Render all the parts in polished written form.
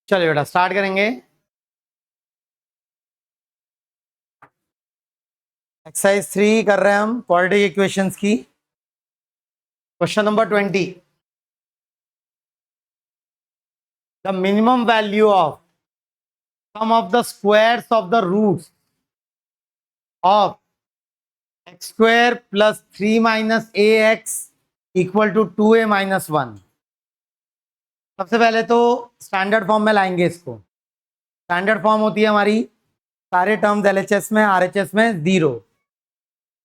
चलिए बेटा स्टार्ट करेंगे। एक्सरसाइज 3 कर रहे हैं हम क्वाड्रेटिक इक्वेशंस की। Question number 20। The minimum value of sum of the squares of the roots of x square plus 3 minus A x equal to 2a minus 1। सबसे पहले तो स्टैंडर्ड फॉर्म में लाएंगे इसको। स्टैंडर्ड फॉर्म होती है हमारी सारे टर्म्स एलएचएस में आरएचएस में 0।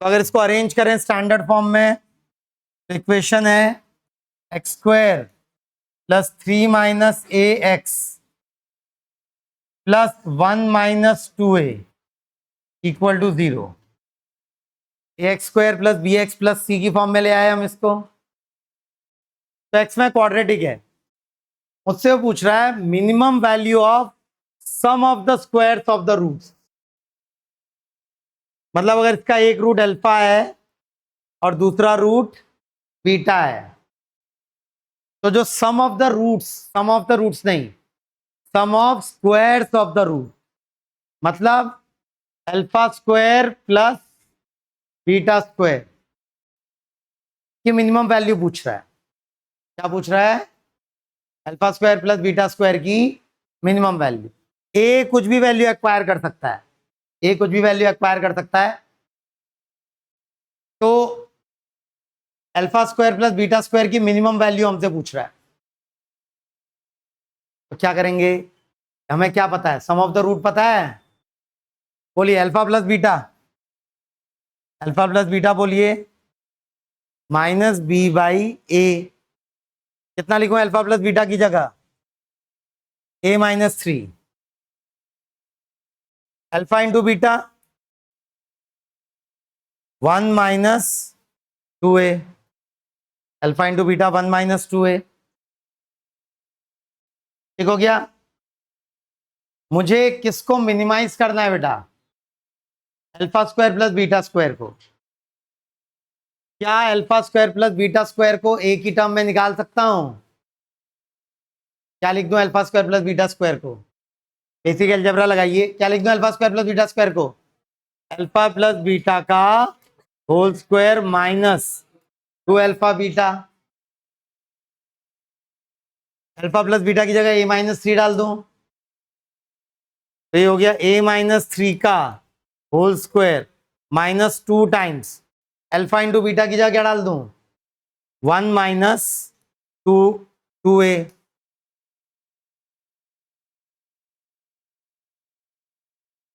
तो अगर इसको अरेंज करें स्टैंडर्ड फॉर्म में तो इक्वेशन है X square plus 3 minus A X plus 1 minus 2a equal to 0। A X square plus B X plus C की फॉर्म में ले आए हम इसको। तो एक्स में क्वाड्रेटिक है, मुझसे वो पूछ रहा है minimum value of sum of the squares of the roots. मतलब अगर इसका एक रूट अल्फा है और दूसरा रूट बीटा है तो जो सम ऑफ द रूट्स नहीं, sum of squares of the root, मतलब alpha square plus beta square की मिनिमम वैल्यू पूछ रहा है। क्या पूछ रहा है? Alpha square plus beta square की मिनिमम वैल्यू। ए कुछ भी वैल्यू एक्वायर कर सकता है, ए कुछ भी वैल्यू एक्वायर कर सकता है। तो alpha square plus beta square की मिनिमम वैल्यू हमसे पूछ रहा है, तो क्या करेंगे? हमें क्या पता है? सम ऑफ द रूट पता है। बोलिए alpha plus beta, alpha plus beta बोलिए माइनस बी बाई ए। कितना लिखूं अल्फा प्लस बीटा की जगह? A minus 3। Alpha into beta 1 minus 2a। Alpha into beta 1 minus 2a। ठीक हो गया। मुझे किसको मिनिमाइज करना है बेटा? Alpha square plus beta square को। क्या alpha square plus beta square को एक ही टर्म में निकाल सकता हूं? क्या लिख दूं alpha square plus beta square को? बेसिक अलजेब्रा लगाइए। क्या लिख दूं alpha square plus beta square को? अल्फा प्लस बीटा का whole square minus 2 alpha beta. Alpha plus beta की जगह a माइनस 3 डाल दूं तो ये हो गया a माइनस 3 का whole square minus 2 times alpha into beta की जगह क्या डाल दूं? 1 माइनस 2a।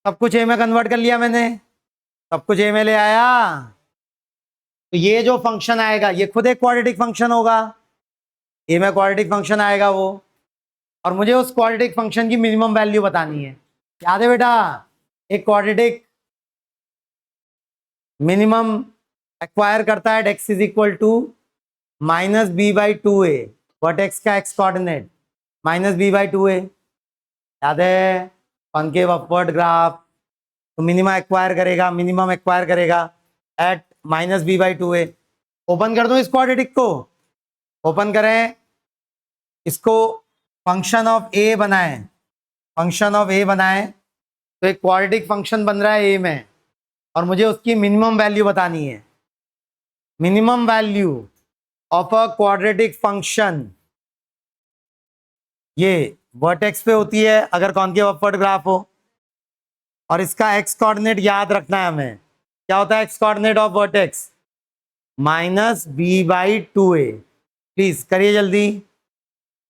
सब कुछ ए में कन्वर्ट कर लिया मैंने, सब कुछ ए में ले आया। तो ये जो फंक्शन आएगा ये खुद एक क्वाड्रेटिक फंक्शन होगा, ए में क्वाड्रेटिक फंक्शन आएगा वो, और मुझे उस क्वाड्रेटिक फंक्शन की मिनिमम वैल्यू बतानी है। याद है बेटा? एक क्वाड्रेटिक मिनिमम एक्वायर करता है X is equal to minus B by 2a। What X का X coordinate minus B by 2a। याद है? कॉनकेव अपवर्ड ग्राफ तो मिनिमम एक्वायर करेगा at minus B by 2a। Open कर दो इस क्वाड्रेटिक को, ओपन करें इसको, फंक्शन ऑफ ए बनाएं, फंक्शन ऑफ ए बनाएं तो एक क्वाड्रेटिक फंक्शन बन रहा है ए में, और मुझे उसकी मिनिमम वैल्यू बतानी है। Minimum value of a quadratic function ये वर्टेक्स पे होती है अगर कॉनकेव अपवर्ड ग्राफ हो, और इसका एक्स कोऑर्डिनेट याद रखना है हमें। क्या होता है x coordinate of vertex? Minus B by 2a। Please करिए जल्दी,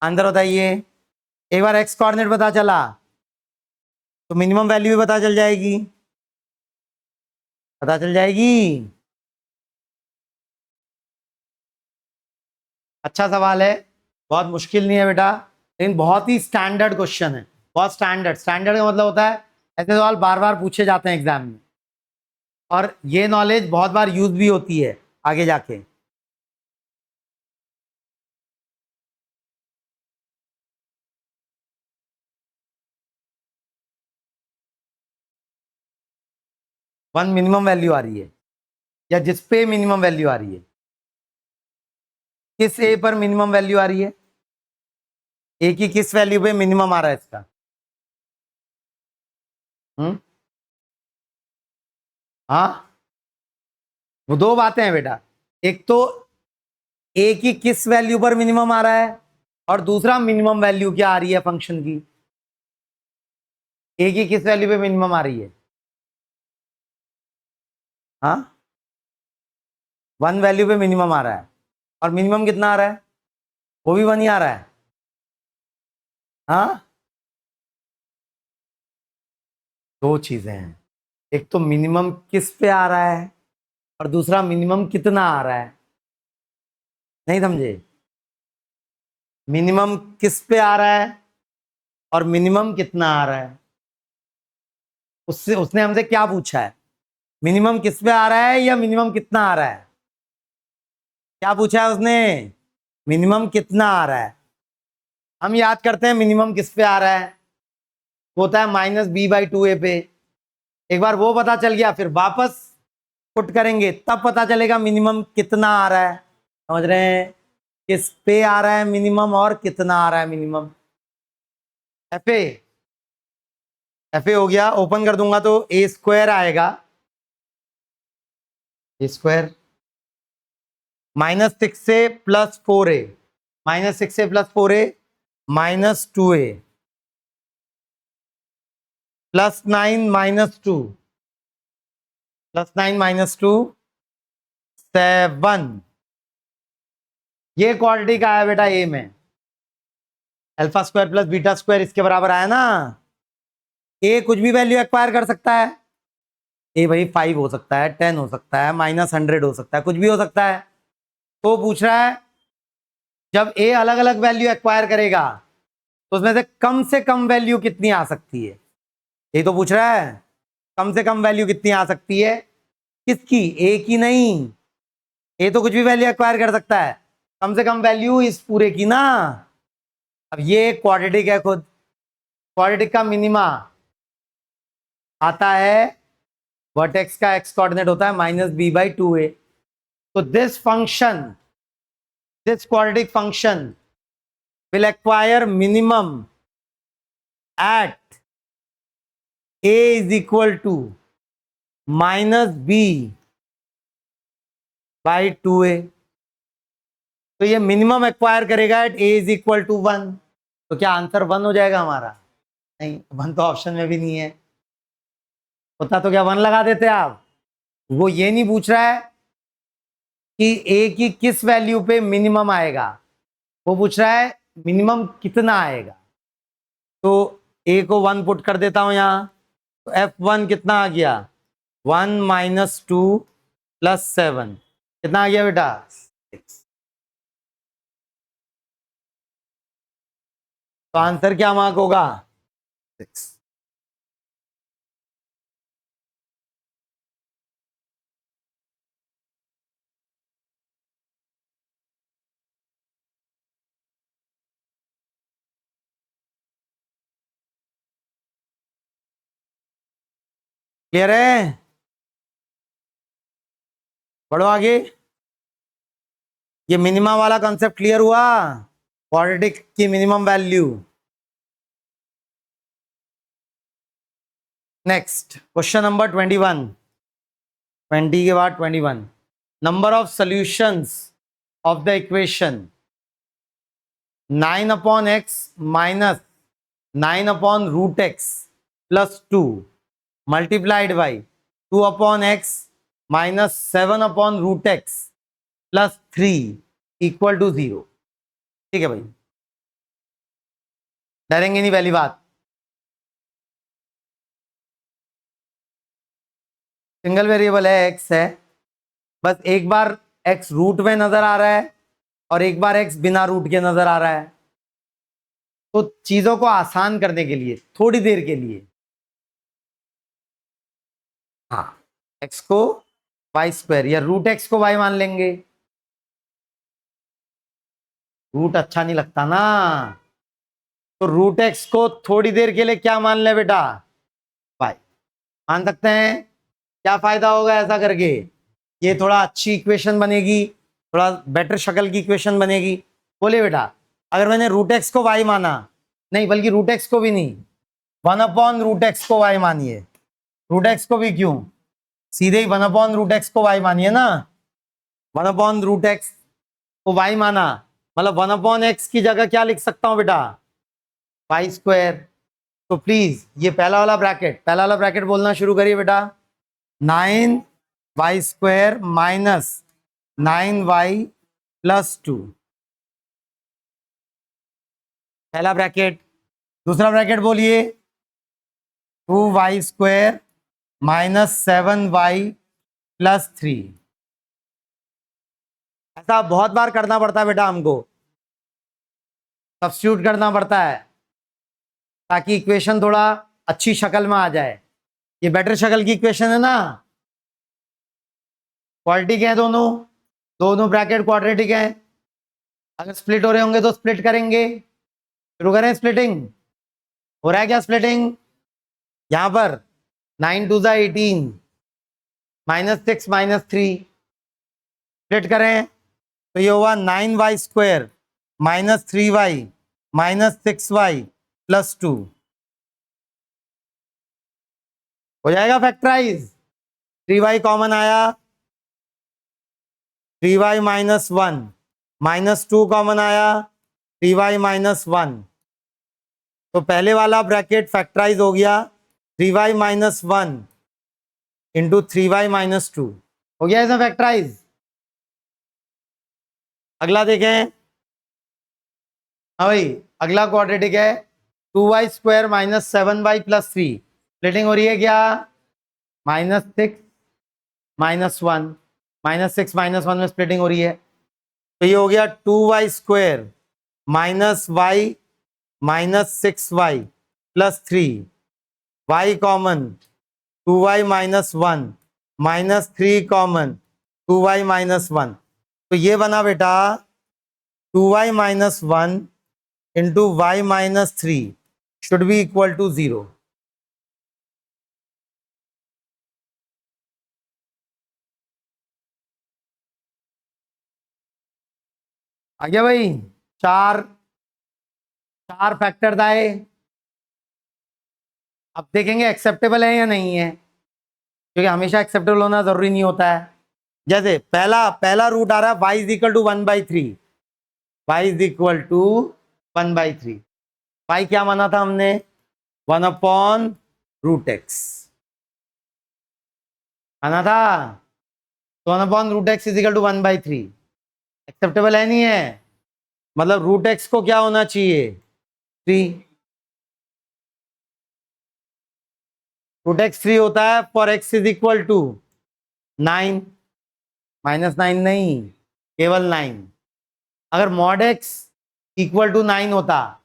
आंसर बताइए। एक बार एक्स कोऑर्डिनेट पता चला तो मिनिमम वैल्यू भी पता चल जाएगी, पता चल जाएगी। अच्छा सवाल है, बहुत मुश्किल नहीं है बेटा, लेकिन बहुत ही स्टैंडर्ड क्वेश्चन है। बहुत स्टैंडर्ड, स्टैंडर्ड का मतलब होता है ऐसे सवाल बार बार पूछे जाते हैं एग्जाम में, और ये नॉलेज बहुत बार यूज भी होती है आगे जाके। वन मिनिमम वैल्यू आ रही है, या जिस पे मिनिमम वैल्यू आ रही है, किस ए पर मिनिमम वैल्यू आ रही है? ए की किस वैल्यू पे मिनिमम आ रहा है इसका? हाँ, वो दो बातें हैं बेटा, एक तो ए की किस वैल्यू पर मिनिमम आ रहा है और दूसरा मिनिमम वैल्यू क्या आ रही है फंक्शन की। ए की किस वैल्यू पे मिनिमम आ रही है? हाँ, 1 वैल्यू पे मिनिमम आ रहा है और मिनिमम कितना आ रहा है? वो भी 1 ही आ रहा है। हाँ, दो चीजें हैं, एक तो मिनिमम किस पे आ रहा है और दूसरा मिनिमम कितना आ रहा है। नहीं समझे? मिनिमम किस पे आ रहा है और मिनिमम कितना आ रहा है। उससे उसने हमसे क्या पूछा है, मिनिमम किस पे आ रहा है या मिनिमम कितना आ रहा है? क्या पूछा है उसने? मिनिमम कितना आ रहा है। हम याद करते हैं मिनिमम किस पे आ रहा है, वो होता है -b/2a पे। एक बार वो पता चल गया, फिर वापस पुट करेंगे तब पता चलेगा मिनिमम कितना आ रहा है। समझ रहे हैं? किस पे आ रहा है मिनिमम और कितना आ रहा है मिनिमम। एफ ए हो गया, ओपन कर दूंगा तो ए स्क्वायर आएगा, ए स्क्वायर -6 से +4a, -6 से +4a -2a +9 -2 +9 -2 7। ये क्वालिटी का है बेटा ए में, alpha square plus beta square इसके बराबर आया ना। ए कुछ भी वैल्यू एक्वायर कर सकता है, ए भाई 5 हो सकता है, 10 हो सकता है, -100 हो सकता है, कुछ भी हो सकता है। तो पूछ रहा है जब ए अलग अलग वैल्यू एक्वायर करेगा तो उसमें से कम वैल्यू कितनी आ सकती है। ये तो पूछ रहा है कम से कम वैल्यू कितनी आ सकती है, किसकी? ए की नहीं, ए तो कुछ भी वैल्यू एक्वायर कर सकता है, कम से कम वैल्यू इस पूरे की ना। अब ये क्वाड्रेटिक है खुद, क्वाड्रेटिक का मिनिमा आता है, वर्टेक्स का एक्स कोऑर्डिनेट होता है -b/2a। तो this function, this quadratic function will acquire minimum at a is equal to -b/2a। तो ये मिनिमम एक्वायर करेगा at a is equal to 1। तो क्या आंसर 1 हो जाएगा हमारा? नहीं, 1 तो ऑप्शन में भी नहीं है, होता तो क्या 1 लगा देते आप। वो ये नहीं पूछ रहा है कि ए की किस वैल्यू पे मिनिमम आएगा, वो पूछ रहा है मिनिमम कितना आएगा। तो ए को 1 पुट कर देता हूं यहां, तो F1 कितना आ गया? 1 - 2 + 7 कितना आ गया बेटा? 6। तो आंसर क्या मार्क होगा? 6। क्लियर है? बढ़ो आगे। ये मिनिमम वाला कॉन्सेप्ट क्लियर हुआ, क्वाड्रेटिक की minimum value. Next question number 21, 20 के बाद 21। Number of solutions of the equation 9/x -9/√x +2 multiplied by 2/x -7/√x +3 equal to 0। ठीक है भाई, डरेंगे नहीं पहली बात। सिंगल वेरिएबल है, x है, बस एक बार x रूट में नजर आ रहा है और एक बार x बिना रूट के नजर आ रहा है। तो चीजों को आसान करने के लिए थोड़ी देर के लिए, हाँ, x को y² या √x को y मान लेंगे। रूट अच्छा नहीं लगता ना, तो √x को थोड़ी देर के लिए क्या मान ले बेटा? y मान सकते हैं। क्या फायदा होगा ऐसा करके? ये थोड़ा अच्छी इक्वेशन बनेगी, थोड़ा बेटर शक्ल की इक्वेशन बनेगी। बोले बेटा अगर मैंने रूट एक्स को वाई माना, नहीं बल्कि रूट एक्स को भी नहीं, 1/√x को वाई मानिए, रूट एक्स को भी क्यों, सीधे ही 1/√x को वाई मानिए ना, 1/√x को वाई माना, मतलब 1/x की जगह क्या लिख सकता हूं बेटा, वाई स्क्वायर। तो प्लीज ये पहला वाला ब्रैकेट बोलना शुरू करिए बेटा, 9y² माइनस 9y+2, पहला ब्रैकेट। दूसरा ब्रैकेट बोलिए, 2y² माइनस 7y+3। ऐसा बहुत बार करना पड़ता है बेटा, हमको सब्स्टिट्यूट करना पड़ता है ताकि इक्वेशन थोड़ा अच्छी शक्ल में आ जाए। ये बेटर शक्ल की इक्वेशन है ना, क्वाड्रेटिक है दोनों, दोनों ब्रैकेट क्वाड्रेटिक है। अगर स्प्लिट हो रहे होंगे तो स्प्लिट करेंगे, शुरू करें स्प्लिटिंग। हो रहा है क्या स्प्लिटिंग, यहां पर 9 2 18 -6 -3 स्प्लिट करें तो ये हुआ 9y² minus 3y minus 6y+2, हो जाएगा फैक्टराइज। 3y कॉमन आया, 3y -1 -2 कॉमन आया, 3y -1, तो पहले वाला ब्रैकेट फैक्टराइज हो गया, 3y -1 इंटू 3y -2 हो गया इसमें फैक्टराइज। अगला देखें, हाँ भाई अगला क्वाड्रेटिक है, 2y² माइनस 7y+3, स्प्लिटिंग हो रही है क्या, -6 -1 -6 -1 में स्प्लिटिंग हो रही है, तो ये हो गया 2y² minus y minus 6y+3, y common 2y -1 -3 common 2y -1, तो ये बना बेटा 2y -1 into y -3 should be equal to 0। आ गया भाई, चार चार फैक्टर्स आए। अब देखेंगे एक्सेप्टेबल है या नहीं है, क्योंकि हमेशा एक्सेप्टेबल होना जरूरी नहीं होता है। जैसे पहला रूट आ रहा है y is equal to 1/3, y is equal to 1/3, y क्या माना था हमने, 1/√x माना था, तो 1/√x is equal to 1/3 acceptable है नहीं है, मतलब √x को क्या होना चाहिए 3, √x 3 होता है for x is equal to 9, -9 नहीं, केवल 9। अगर मॉड x इक्वल टू 9 होता,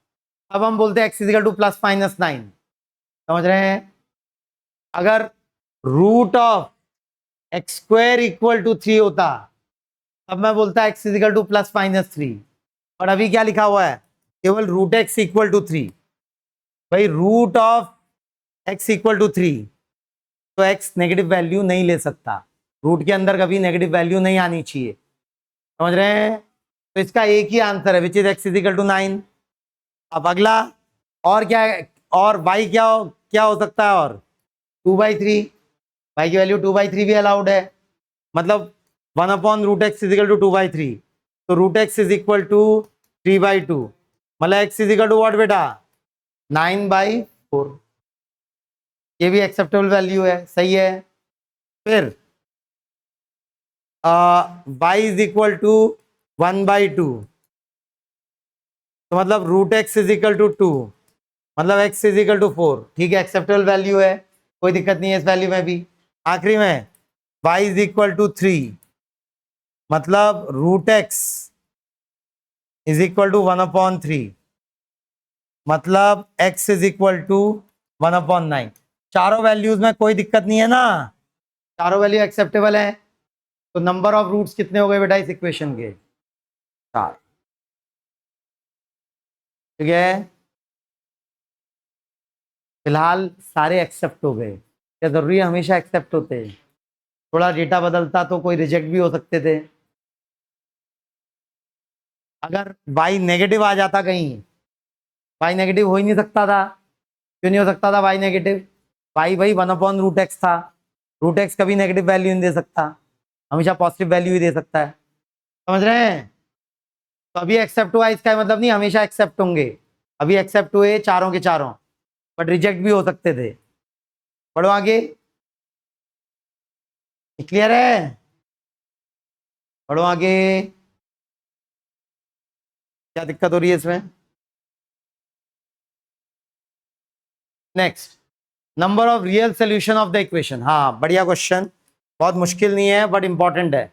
अब हम बोलते हैं x इज इक्वल टू +-9, समझ रहे हैं। अगर root of x² equal to 3 होता, अब मैं बोलता x इज इक्वल टू +-3, और अभी क्या लिखा हुआ है, केवल √x इक्वल टू 3। भाई root of x equal to 3, तो x नेगेटिव वैल्यू नहीं ले सकता, रूट के अंदर कभी नेगेटिव वैल्यू नहीं आनी चाहिए, समझ रहे हैं। तो इसका एक ही आंसर है, which is x is equal to 9। अब अगला और क्या है, और y क्या हो सकता है, और 2/3, y की वैल्यू 2/3 भी अलाउड है, मतलब 1/√x इज इक्वल टू 2/3, तो √x इज इक्वल टू 3/2, मतलब x is equal to what बेटा 9/4, ये भी एक्सेप्टेबल वैल्यू है, सही है। फिर y इज इक्वल टू 1/2, तो मतलब √x इज इक्वल टू 2, मतलब x इज इक्वल टू 4, ठीक है एक्सेप्टेबल वैल्यू है, कोई दिक्कत नहीं है इस वैल्यू में भी। आखिरी में y इज इक्वल टू 3, मतलब √x इज इक्वल टू 1/3, मतलब x इज इक्वल टू 1/9। चारों वैल्यूज में कोई दिक्कत नहीं है ना, चारों वैल्यू एक्सेप्टेबल है। तो नंबर ऑफ रूट्स कितने हो गए बेटा इस इक्वेशन के, 4, ठीक है। फिलहाल सारे एक्सेप्ट हो गए, क्या जरूरी है हमेशा एक्सेप्ट होते हैं, थोड़ा डेटा बदलता तो कोई रिजेक्ट भी हो सकते थे। अगर y नेगेटिव आ जाता कहीं, y नेगेटिव हो ही नहीं सकता था। क्यों नहीं हो सकता था y नेगेटिव? y भाई 1/√x था। √x कभी नेगेटिव वैल्यू नहीं दे सकता, हमेशा पॉजिटिव वैल्यू ही दे सकता है। समझ रहे हैं? तो अभी एक्सेप्ट हुआ इसका मतलब नहीं हमेशा एक्सेप्ट होंगे। अभी एक्सेप्ट हुए चारों के चारों, बट रिजेक्ट भी हो सकते थे। पढ़ो आगे। क्लियर है? पढ़ो आगे। क्या दिक्कत हो रही है इसमें? Next, number of real solution of the equation. हाँ बढ़िया क्वेश्चन, बहुत मुश्किल नहीं है बट इंपॉर्टेंट है।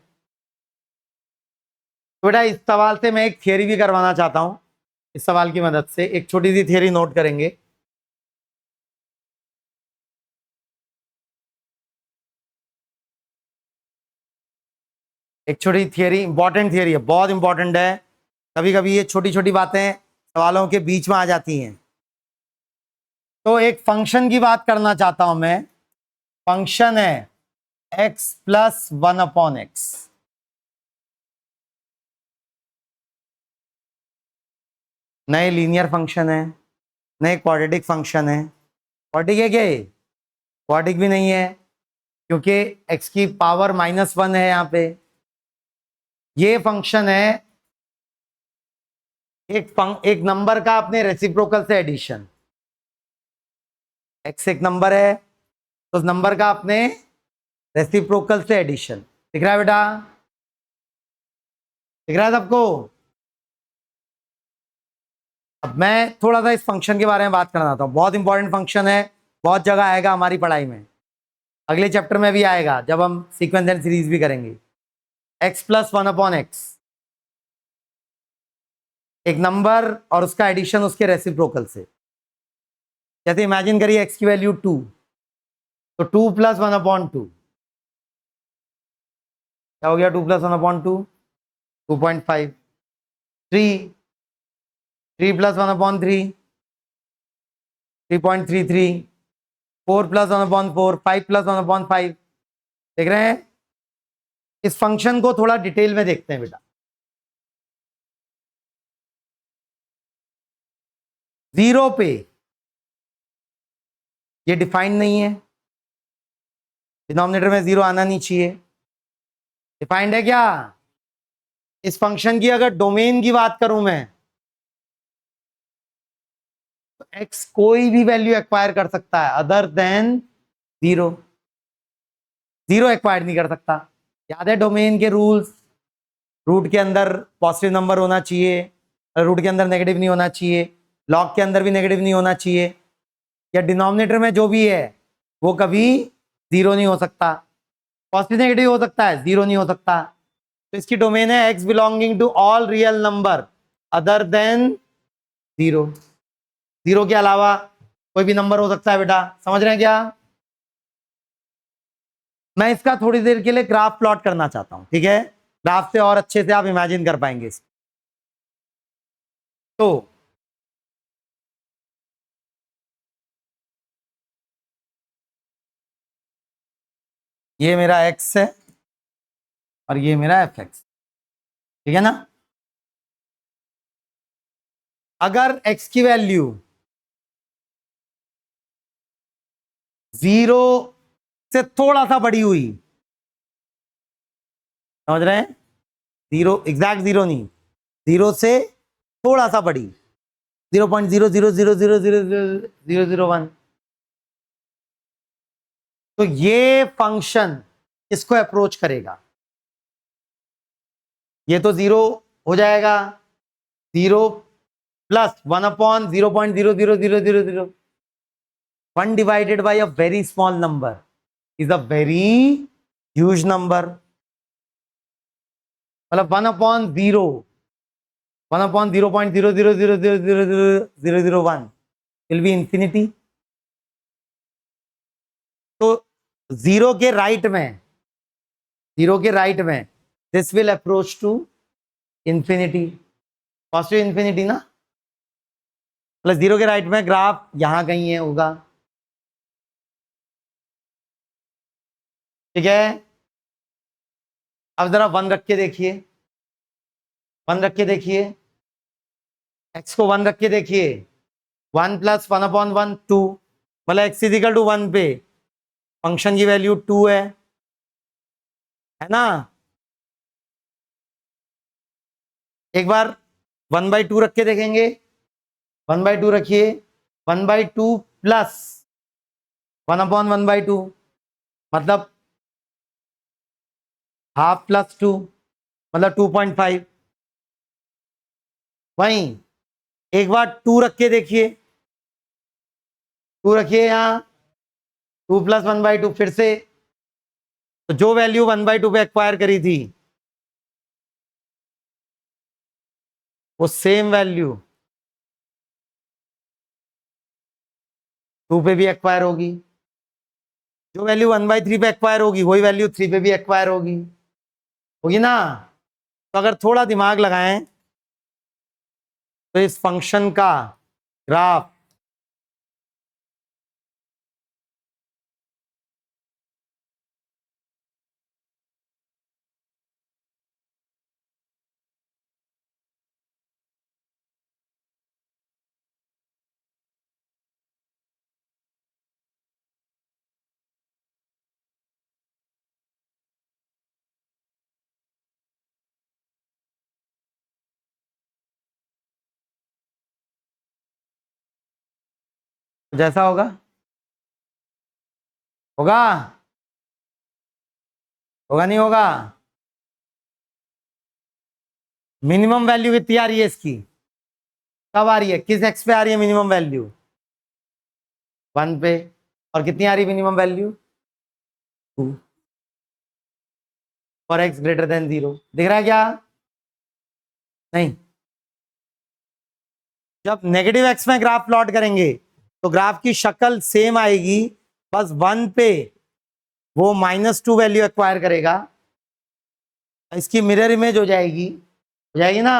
तो बेटा इस सवाल से मैं एक थियरी भी करवाना चाहता हूं। इस सवाल की मदद से एक छोटी सी थियरी नोट करेंगे। एक छोटी थियरी, इंपॉर्टेंट थियरी है, बहुत इंपॉर्टेंट है। कभी कभी ये छोटी छोटी बातें सवालों के बीच में आ जाती हैं। तो एक फंक्शन की बात करना चाहता हूं मैं। फंक्शन है x+1/x। नए लीनियर फंक्शन है, नए क्वाड्रेटिक फंक्शन है। क्वाड्रेटिक है क्या ये? क्वाड्रेटिक भी नहीं है, क्योंकि x की पावर -1 है यहाँ पे। ये फंक्शन है एक नंबर का अपने रेसिप्रोकल से एडिशन। x एक नंबर है तो उस नंबर का अपने रेसिप्रोकल से एडिशन। दिख रहा है बेटा? दिख रहा है सबको? अब मैं थोड़ा सा इस फंक्शन के बारे में बात करना चाहता हूँ। बहुत इंपॉर्टेंट फंक्शन है, बहुत जगह आएगा हमारी पढ़ाई में, अगले चैप्टर में भी आएगा जब हम सीक्वेंस एंड सीरीज भी करेंगे। x+1/x, एक नंबर और उसका एडिशन उसके रेसिप्रोकल से। जैसे इमेजिन करिए x की वैल्यू 2, तो 2+1/2 क्या हो गया? 2+1/2 2.5। 3 3+1/3 3.33। 4+1/4 5+1/5। देख रहे हैं? इस फंक्शन को थोड़ा डिटेल में देखते हैं बेटा। जीरो पे ये डिफाइंड नहीं है, डिनोमिनेटर में जीरो आना नहीं चाहिए। डिफाइंड है क्या? इस फंक्शन की अगर डोमेन की बात करूं मैं, तो x कोई भी वैल्यू एक्वायर कर सकता है other than zero. Zero acquire नहीं कर सकता। याद है डोमेन के रूल्स? रूट के अंदर पॉजिटिव नंबर होना चाहिए, रूट के अंदर नेगेटिव नहीं होना चाहिए, लॉग के अंदर भी नेगेटिव नहीं होना चाहिए, या डिनोमिनेटर में जो भी है वो कभी जीरो नहीं हो सकता। पॉजिटिव नेगेटिव हो सकता है, जीरो नहीं हो सकता। तो इसकी डोमेन है x belonging to all real number other than zero. Zero के अलावा कोई भी नंबर हो सकता है बेटा। समझ रहे हैं क्या? मैं इसका थोड़ी देर के लिए ग्राफ प्लॉट करना चाहता हूं, ठीक है? ग्राफ से और अच्छे से आप इमेजिन कर पाएंगे इसको। तो ये मेरा x है और ये मेरा fx, ठीक है ना? अगर x की वैल्यू जीरो से थोड़ा सा बड़ी हुई, समझ रहे हैं? जीरो एग्जैक्ट जीरो नहीं, जीरो से थोड़ा सा बड़ी, 0.0000000001, तो ये फंक्शन इसको अप्रोच करेगा। ये तो जीरो हो जाएगा, 0+1/0.00000। 1 divided by a very small number is a very huge number। मतलब 1/0, 1/0.000000001 will be infinity। तो जीरो के राइट में, जीरो के राइट में this will approach to infinity, positive infinity ना। प्लस जीरो के राइट में ग्राफ यहां कहीं है होगा, ठीक है? अब जरा वन रख के देखिए, 1 रख के देखिए, x को 1 रख के देखिए, 1 + 1/1 2, मतलब x = 1 पे फंक्शन की वैल्यू 2 है ना। एक बार 1/2 रख के देखेंगे, 1/2 रखिए, 1/2 प्लस 1/1/2 मतलब हाफ प्लस 2 मतलब 2.5। वहीं एक बार 2 रख के देखिए, 2 रखिए यहाँ, 2 + 1/2 फिर से, तो जो वैल्यू 1/2 पे एक्वायर करी थी वो सेम वैल्यू 2 पे भी एक्वायर होगी, जो वैल्यू 1/3 पे एक्वायर होगी वही वैल्यू 3 पे भी एक्वायर होगी ना। तो अगर थोड़ा दिमाग लगाएं तो इस फंक्शन का ग्राफ जैसा होगा, होगा होगा नहीं होगा। मिनिमम वैल्यू कितनी आ रही है इसकी, कब आ रही है, किस एक्स पे आ रही है मिनिमम वैल्यू, 1 पे। और कितनी आ रही है मिनिमम वैल्यू, 2 फॉर x > 0। दिख रहा है क्या, नहीं। जब नेगेटिव एक्स में ग्राफ प्लॉट करेंगे तो ग्राफ की शक्ल सेम आएगी, बस 1 पे वो -2 वैल्यू एक्वायर करेगा, इसकी मिरर इमेज हो जाएगी ना,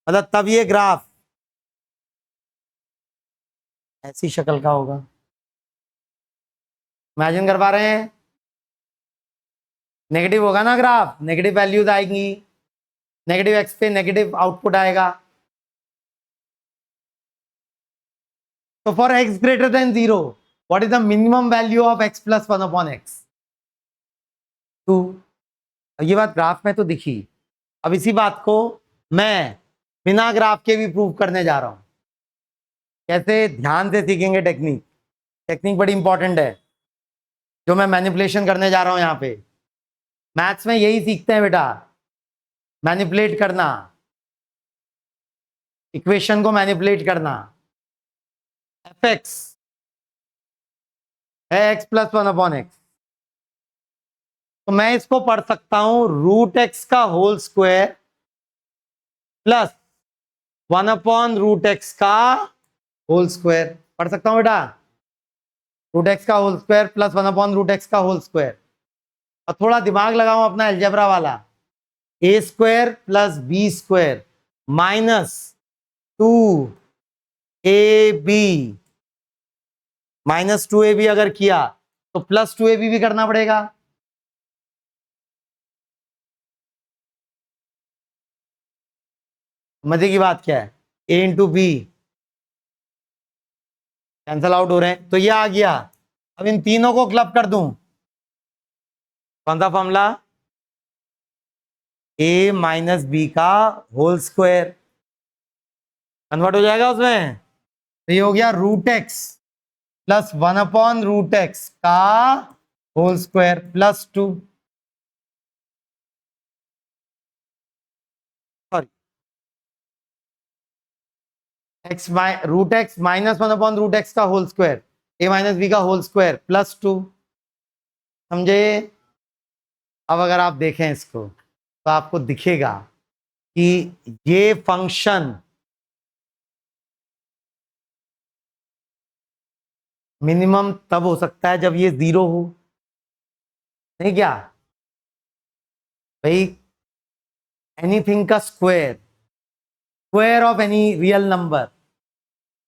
मतलब तब ये ग्राफ ऐसी शक्ल का होगा। इमेजिन कर पा रहे हैं, नेगेटिव होगा ना ग्राफ, नेगेटिव वैल्यूज आएंगी, नेगेटिव एक्स पे नेगेटिव आउटपुट आएगा। तो for x > 0 what is the minimum value of x + 1/x, 2। ये बात ग्राफ में तो दिखी, अब इसी बात को मैं बिना ग्राफ के भी प्रूव करने जा रहा हूं। कैसे, ध्यान से सीखेंगे टेक्निक, टेक्निक बड़ी इंपॉर्टेंट है जो मैं मैनिपुलेशन करने जा रहा हूं। यहाँ पे मैथ्स में यही सीखते हैं बेटा, मैनिपुलेट करना, इक्वेशन को मैनिपुलेट करना। fx है x + 1/x, तो मैं इसको पढ़ सकता हूं √x का होल स्क्वायर प्लस 1/√x का होल स्क्वायर, पढ़ सकता हूं बेटा, √x का होल स्क्वायर प्लस 1/√x का होल स्क्वायर। और थोड़ा दिमाग लगाओ अपना अलजेब्रा वाला, a² + b² -2ab -2ab अगर किया तो +2ab भी करना पड़ेगा। मजे की बात क्या है, a × b कैंसल आउट हो रहे हैं, तो ये आ गया। अब इन तीनों को क्लब कर दूं, कौन सा फॉर्मूला, a - b का होल स्क्वायर, कन्वर्ट हो जाएगा उसमें, तो ये हो गया √x + 1/√x का whole square +2, sorry √x - 1/√x का होल स्क्वायर, a - b का होल स्क्वायर +2, समझे। अब अगर आप देखें इसको तो आपको दिखेगा कि ये फंक्शन मिनिमम तब हो सकता है जब ये 0 हो, नहीं क्या भाई, एनीथिंग का square, square of any real number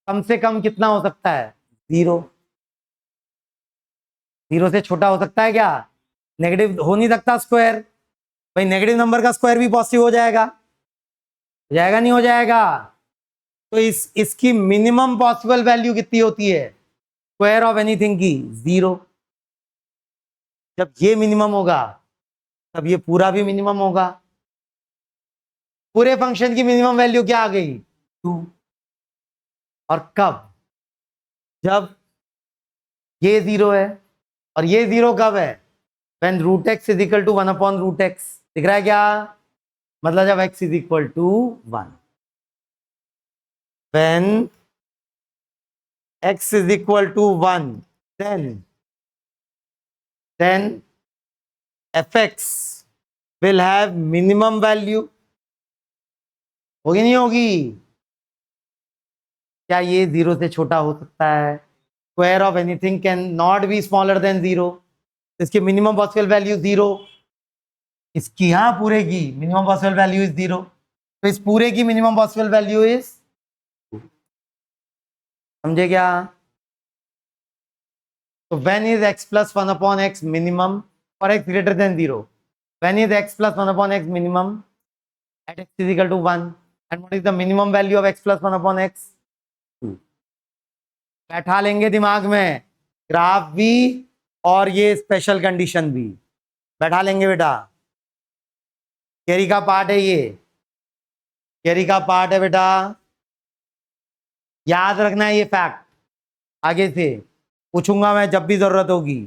कम से कम कितना हो सकता है, 0। 0 से छोटा हो सकता है क्या, नेगेटिव हो नहीं सकता स्क्वायर, भाई नेगेटिव नंबर का स्क्वायर भी पॉजिटिव हो जाएगा, हो जाएगा नहीं हो जाएगा? तो इसकी मिनिमम पॉसिबल वैल्यू कितनी होती है स्क्वायर ऑफ एनीथिंग की? 0। जब ये मिनिमम होगा तब ये पूरा भी मिनिमम होगा। पूरे फंक्शन की मिनिमम वैल्यू क्या आ गई? 2। और कब? जब ये 0 है। और ये 0 कब है? when root x is equal to 1/√x। दिख रहा है क्या? मतलब जब x is equal to 1। when x is equal to 1, then fx will have minimum value। होगी नहीं होगी? क्या ये 0 से छोटा हो सकता है? Square of anything can not be smaller than 0। इसकी मिनिमम पॉसिबल वैल्यू 0। इसकी, हाँ, पूरे की मिनिमम पॉसिबल वैल्यू इज 0। तो इस पूरे की मिनिमम पॉसिबल वैल्यू इज, समझे क्या? तो when is x plus 1/x minimum for x greater than 0? When is x plus 1/x minimum at x is equal to 1? And what is the minimum value of x plus 1/x? 2। बैठा लेंगे दिमाग में graph भी और ये special condition भी बैठा लेंगे बेटा। थियरी का पार्ट है ये, थियरी का पार्ट है बेटा, याद रखना है ये फैक्ट। आगे से पूछूंगा मैं जब भी जरूरत होगी,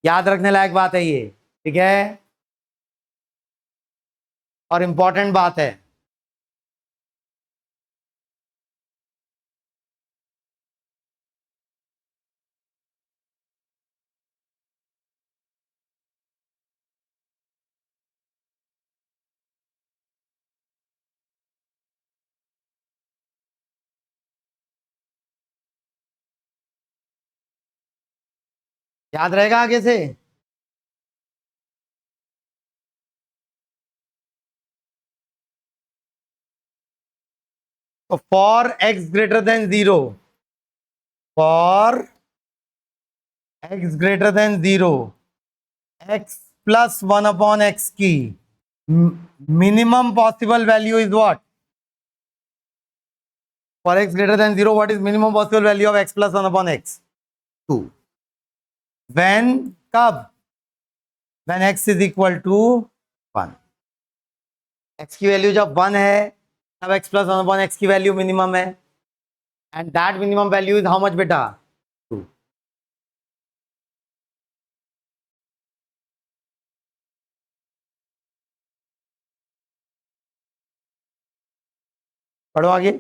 याद रखने लायक बात है ये, ठीक है? और इंपॉर्टेंट बात है। याद रहेगा आगे से? तो for X greater than 0, for X greater than 0, X plus 1/x की minimum possible value is what? For X greater than 0, what is minimum possible value of x plus 1/x? 2। When, कब? When x is equal to 1। x की वैल्यू जब 1 है तब x plus 1/x की वैल्यू minimum है। And that minimum value is how much बेटा? 2। पढ़ो आगे।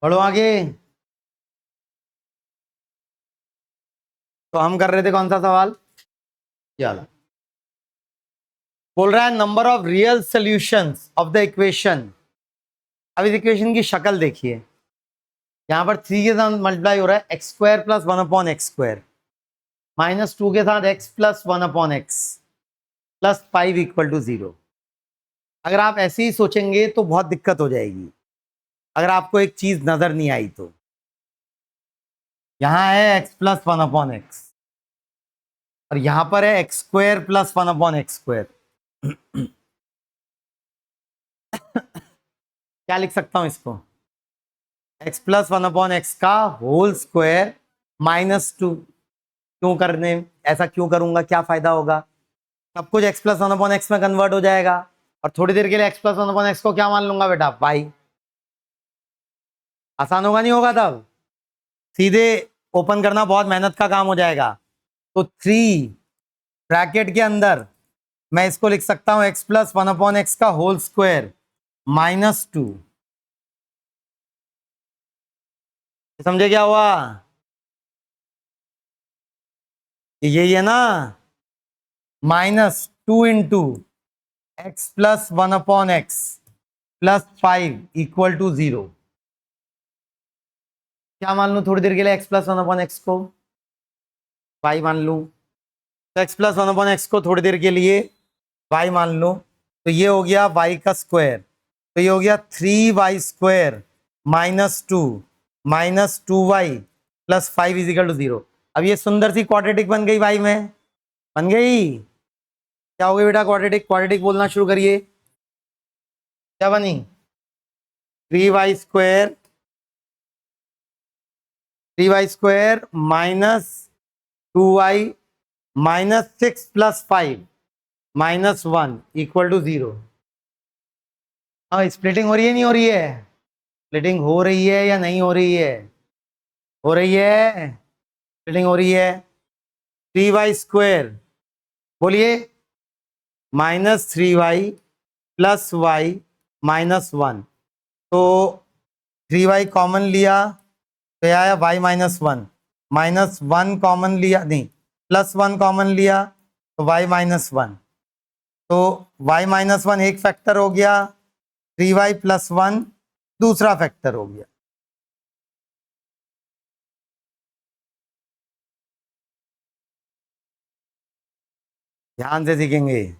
पढ़ो आगे। तो हम कर रहे थे कौन सा सवाल? चलो, बोल रहा है number of real solutions of the equation. अब इस इक्वेशन की शक्ल देखिए, यहां पर 3 के साथ मल्टीप्लाई हो रहा है x² प्लस 1/x², -2 के साथ x plus 1/x plus 5 equal to 0। अगर आप ऐसे ही सोचेंगे तो बहुत दिक्कत हो जाएगी, अगर आपको एक चीज नजर नहीं आई तो। यहां है x प्लस 1/x और यहां पर है x² प्लस 1/x²। क्या लिख सकता हूं इसको? x प्लस 1/x का होल स्क्वायर -2। क्यों करने, ऐसा क्यों करूंगा, क्या फायदा होगा? सब कुछ x प्लस 1/x में कन्वर्ट हो जाएगा और थोड़ी देर के लिए x प्लस 1/x को क्या मान लूंगा बेटा? पाई। आसान होगा नहीं होगा? तब सीधे ओपन करना बहुत मेहनत का काम हो जाएगा। तो 3 ब्रैकेट के अंदर मैं इसको लिख सकता हूं x प्लस 1/x का होल स्क्वायर -2। समझे क्या हुआ? यही है ना, -2 into x plus 1/x plus 5 equal to 0। क्या मान लू थोड़ी देर के लिए x प्लस 1/x को? 5 मान लू। तो x प्लस 1/x को थोड़ी देर के लिए y मान लो, तो ये हो गया y का स्क्वायर, तो ये हो गया 3y square minus two Y plus 5 is equal to 0। अब ये सुंदर सी क्वाड्रेटिक बन गई y में, बन गई। क्या हो गई बेटा? क्वाड्रेटिक। क्वाड्रेटिक बोलना शुरू करिए। क्या बनी? 3y square minus 2y minus 6 plus 5 minus 1 equal to 0। हाँ, स्प्लिटिंग हो रही है नहीं हो रही है? स्प्लिटिंग हो रही है या नहीं हो रही है? हो रही है, स्प्लिटिंग हो रही है। 3y स्क्वायर, बोलिए, -3y प्लस वाई -1, तो 3y कॉमन लिया तो यह आया y -1, -1 कॉमन लिया, नहीं +1 कॉमन लिया तो y -1, तो y -1 एक फैक्टर हो गया, 3y + 1 दूसरा फैक्टर हो गया। ध्यान से सीखेंगे।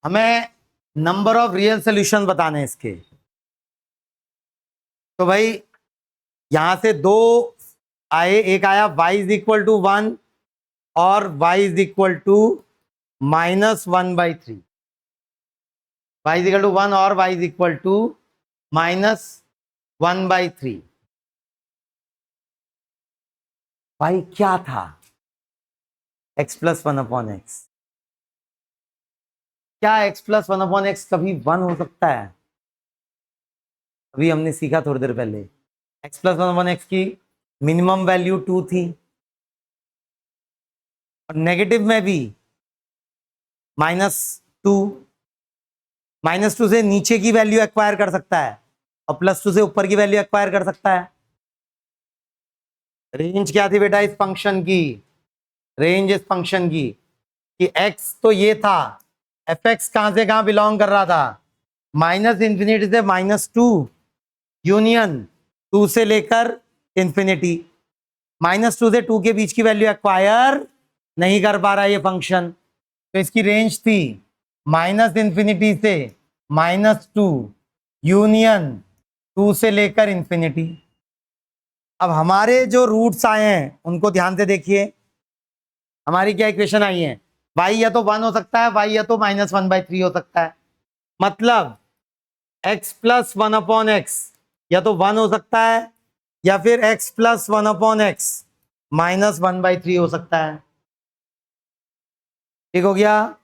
हमें नंबर ऑफ रियल सोल्यूशन बताने हैं इसके। तो भाई यहां से दो आए, एक आया y इज इक्वल टू 1 और y is equal to -1/3। y is equal to 1 और y is equal to -1/3। y क्या था? x + 1/x। क्या x + 1/x कभी 1 हो सकता है? अभी हमने सीखा थोड़ी देर पहले, x + 1/x की मिनिमम वैल्यू 2 थी, और नेगेटिव में भी -2। -2 से नीचे की वैल्यू एक्वायर कर सकता है और +2 से ऊपर की वैल्यू एक्वायर कर सकता है। रेंज क्या थी बेटा इस फंक्शन की? रेंज इस फंक्शन की कि x तो ये था, fx कहां से कहां बिलोंग कर रहा था? -∞ से -2 यूनियन 2 से लेकर इंफिनिटी। -2 से 2 के बीच की वैल्यू एक्वायर नहीं कर पा रहा ये फंक्शन, तो इसकी रेंज थी -∞ से -2 यूनियन 2 से लेकर इंफिनिटी। अब हमारे जो रूट्स आए हैं उनको ध्यान से देखिए। हमारी क्या इक्वेशन आई है? y या तो 1 हो सकता है, y या तो -1/3 हो सकता है। मतलब x + 1/x या तो 1 हो सकता है या फिर x + 1/x -1/3 हो सकता है। ठीक हो गया?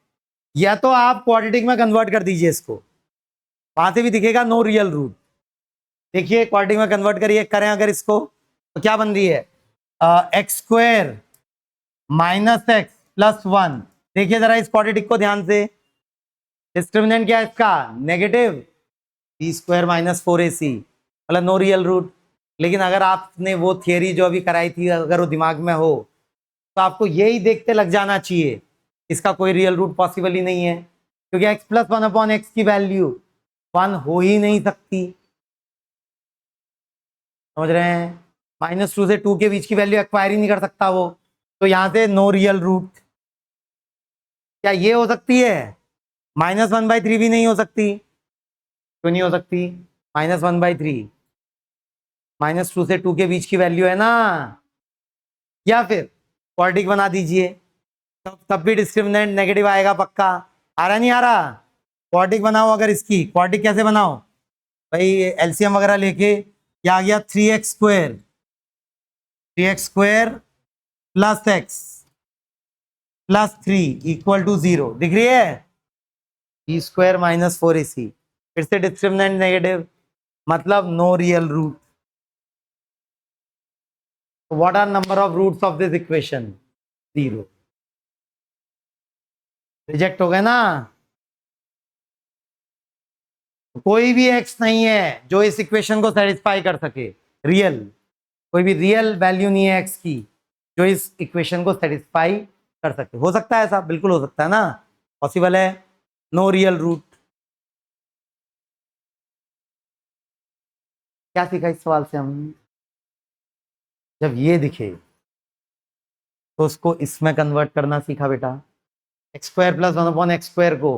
या तो आप क्वाड्रेटिक में कन्वर्ट कर दीजिए इसको, वहां से भी दिखेगा नो रियल रूट। देखिए क्वाड्रेटिक में कन्वर्ट करिए, करें अगर इसको तो क्या बन रही है? x² -x + 1। देखिए जरा इस क्वाड्रेटिक को ध्यान से, डिस्क्रिमिनेंट क्या है इसका? नेगेटिव b² - 4ac, मतलब नो रियल रूट। लेकिन अगर आपने वो थियरी जो अभी कराई थी अगर वो दिमाग में हो तो आपको यही देखते लग जाना चाहिए, इसका कोई रियल रूट पॉसिबल ही नहीं है, क्योंकि x + 1/x की वैल्यू 1 हो ही नहीं सकती। समझ रहे हैं? -2 से 2 के बीच की वैल्यू एक्वायर ही नहीं कर सकता वो, तो यहां से नो रियल रूट। क्या ये हो सकती है? -1/3 भी नहीं हो सकती। क्यों नहीं हो सकती? -1/3 -2 से 2 के बीच की वैल्यू है ना। या फिर क्वाड्रेटिक बना दीजिए, तब भी डिस्क्रिमिनेंट नेगेटिव आएगा पक्का। आ रहा नहीं आ रहा? क्वाड्रेटिक बनाओ, अगर इसकी क्वाड्रेटिक कैसे बनाओ भाई? एलसीएम वगैरह लेके, क्या आ गया? 3x² + x + 3 = 0। दिख रही है? b² - 4ac, फिर से डिस्क्रिमिनेंट नेगेटिव, मतलब no real root. What are number of roots of this equation? 0। Reject हो गए ना। कोई भी x नहीं है जो इस इक्वेशन को सेटिस्फाई कर सके, रियल कोई भी रियल वैल्यू नहीं है x की जो इस इक्वेशन को सेटिस्फाई कर सके। हो सकता है ऐसा? बिल्कुल हो सकता है ना, पॉसिबल है। No real root. क्या सीखा इस सवाल से हम? जब ये दिखे तो उसको इसमें कन्वर्ट करना सीखा बेटा। X square plus one upon X square को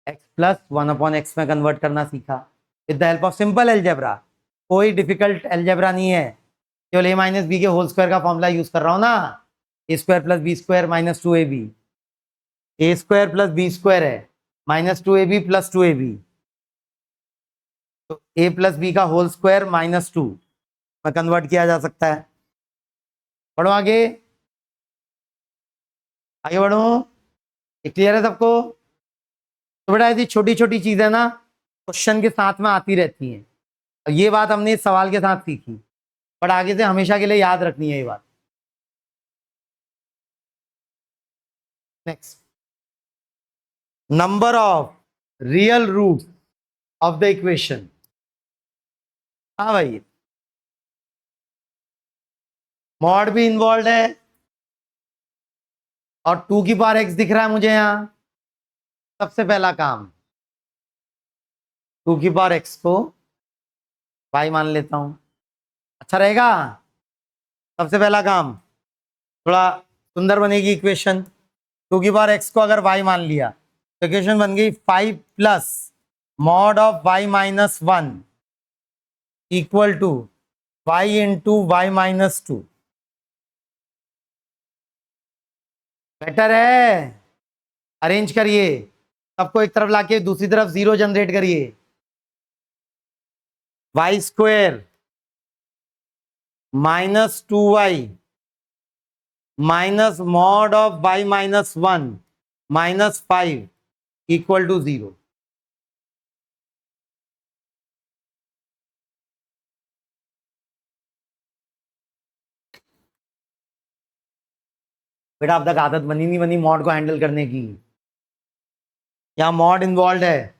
X plus one upon X में कन्वर्ट करना सीखा with the help of simple algebra. कोई डिफिकल्ट एलजेब्रा नहीं है, केवल ए माइनस बी के होल स्क्वायर का फॉर्मूला यूज कर रहा हूँ ना। A square plus B square minus two A B, A square plus B square है minus two A B plus two A B, तो ए प्लस बी का whole square minus to में convert किया जा सकता है। बढ़ो आगे, आगे बढ़ो, ये क्लियर है सबको? तो बेटा ऐसी छोटी छोटी चीजें ना क्वेश्चन के साथ में आती रहती हैं, और ये बात हमने इस सवाल के साथ सीखी, बट आगे से हमेशा के लिए याद रखनी है ये बात। Next, number of real root of the equation. हाँ भाई, मॉड भी इन्वॉल्व है और टू की पावर एक्स दिख रहा है मुझे यहां। सबसे पहला काम, टू की पावर एक्स को वाई मान लेता हूं, अच्छा रहेगा। सबसे पहला काम, थोड़ा सुंदर बनेगी इक्वेशन। टू की पावर एक्स को अगर वाई मान लिया तो इक्वेशन बन गई 5 plus mod of y minus one equal to y into y minus two. Better है, अरेंज करिए सबको एक तरफ लाके दूसरी तरफ जीरो जनरेट करिए। Y square minus two y minus mod of y minus one minus five equal to zero. बेटा अब तक आदत बनी नहीं बनी मॉड को हैंडल करने की। यहां मॉड इन्वॉल्व है,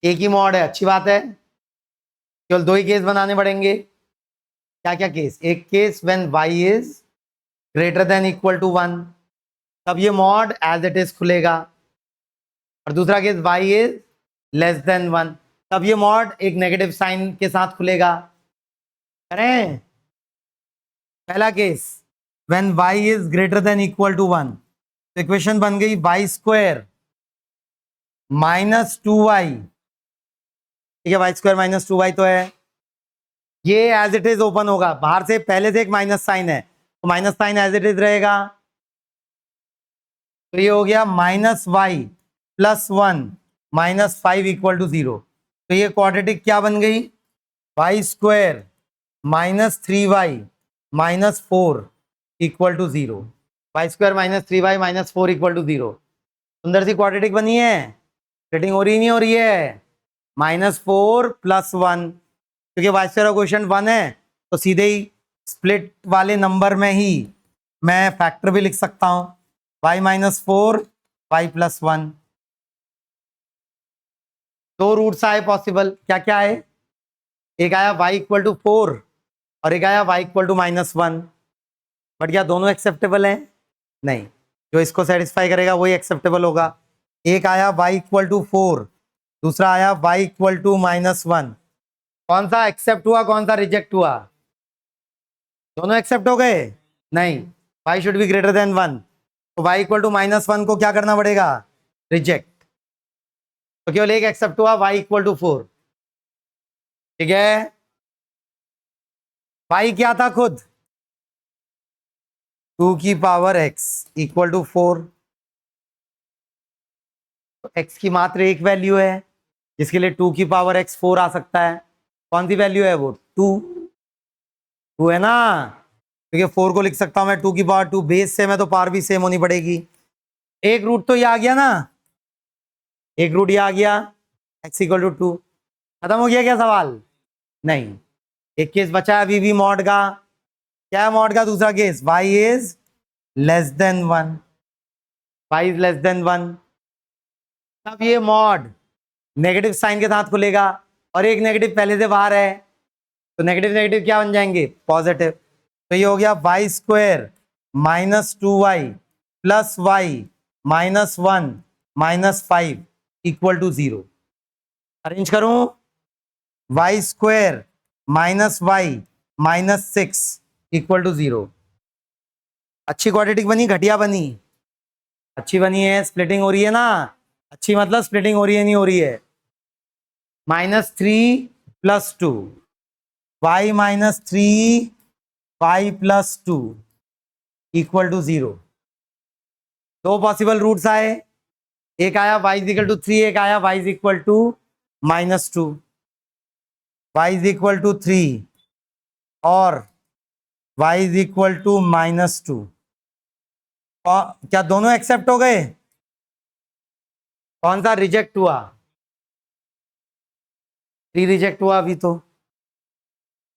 एक ही मॉड है, अच्छी बात है, केवल दो ही केस बनाने पड़ेंगे। क्या क्या केस? एक case when y is greater than equal to one, तब ये मॉड एज इट इज खुलेगा, और दूसरा case y is less than one, तब ये मॉड एक नेगेटिव साइन के साथ खुलेगा। करें पहला case when y is greater than equal to one, तो इक्वेशन बन गई y square minus two y, ठीक है, y square minus two y तो है, ये एज इट इज ओपन होगा, बाहर से पहले से एक माइनस साइन है तो minus sign as it is रहेगा, तो ये हो गया minus y plus one minus five equal to zero. तो ये क्वाड्रेटिक क्या बन गई? Y square minus three y minus four equal to zero. Y square minus three y minus four equal to zero, सुंदर सी क्वाड्रेटिक बनी है। Rating हो रही नहीं हो रही है? माइनस फोर प्लस वन, क्योंकि वाई स्क्वायर का क्वेश्चन वन है तो सीधे ही स्प्लिट वाले नंबर में ही मैं फैक्टर भी लिख सकता हूं, y minus four y plus one. दो रूट्स आए पॉसिबल, क्या क्या आए? एक आया वाई इक्वल टू फोर और एक आया y equal to minus one, but क्या दोनों एक्सेप्टेबल हैं? नहीं, जो इसको सेटिस्फाई करेगा वही एक्सेप्टेबल होगा। एक आया वाई इक्वल टू फोर, दूसरा आया y equal to minus one, कौन सा एक्सेप्ट हुआ कौन सा रिजेक्ट हुआ? दोनों एक्सेप्ट हो गए? नहीं, Y should be greater than one, तो Y equal to minus one को क्या करना पड़ेगा? रिजेक्ट, तो केवल एक एक्सेप्ट हुआ वाई इक्वल टू फोर, ठीक है। वाई क्या था खुद? टू की power x equal to four, तो एक्स की मात्र एक वैल्यू है जिसके लिए टू की पावर एक्स फोर आ सकता है, कौन सी वैल्यू है वो? टू, टू है ना, क्योंकि फोर को लिख सकता हूं मैं टू की पावर टू, बेस सेम है तो पावर भी सेम होनी पड़ेगी। एक रूट तो ये आ गया ना, एक रूट ये आ गया, एक्स इक्वल टू टू, खत्म हो गया क्या सवाल? नहीं, एक केस बचा है अभी भी मॉड का, क्या है मॉड का दूसरा case? Y is less than one, y is less than one, तब ये मॉड नेगेटिव साइन के साथ खुलेगा, और एक नेगेटिव पहले से बाहर है तो नेगेटिव नेगेटिव क्या बन जाएंगे? पॉजिटिव, तो ये हो गया Y square minus two Y plus Y minus one minus five equal to zero. Arrange करूं, Y square minus Y minus six equal to zero, अच्छी क्वाड्रेटिक बनी, घटिया बनी? अच्छी बनी है, स्प्लिटिंग हो रही है ना। अच्छी मतलब स्प्लिटिंग हो रही है, नहीं हो रही है? -3 + 2 y -3 y + 2 = 0। दो पॉसिबल रूट्स आए, एक आया y = 3, एक आया y = -2। y = 3 और y = -2, क्या दोनों एक्सेप्ट हो गए? कौन सा रिजेक्ट हुआ? 3 रिजेक्ट हुआ अभी तो,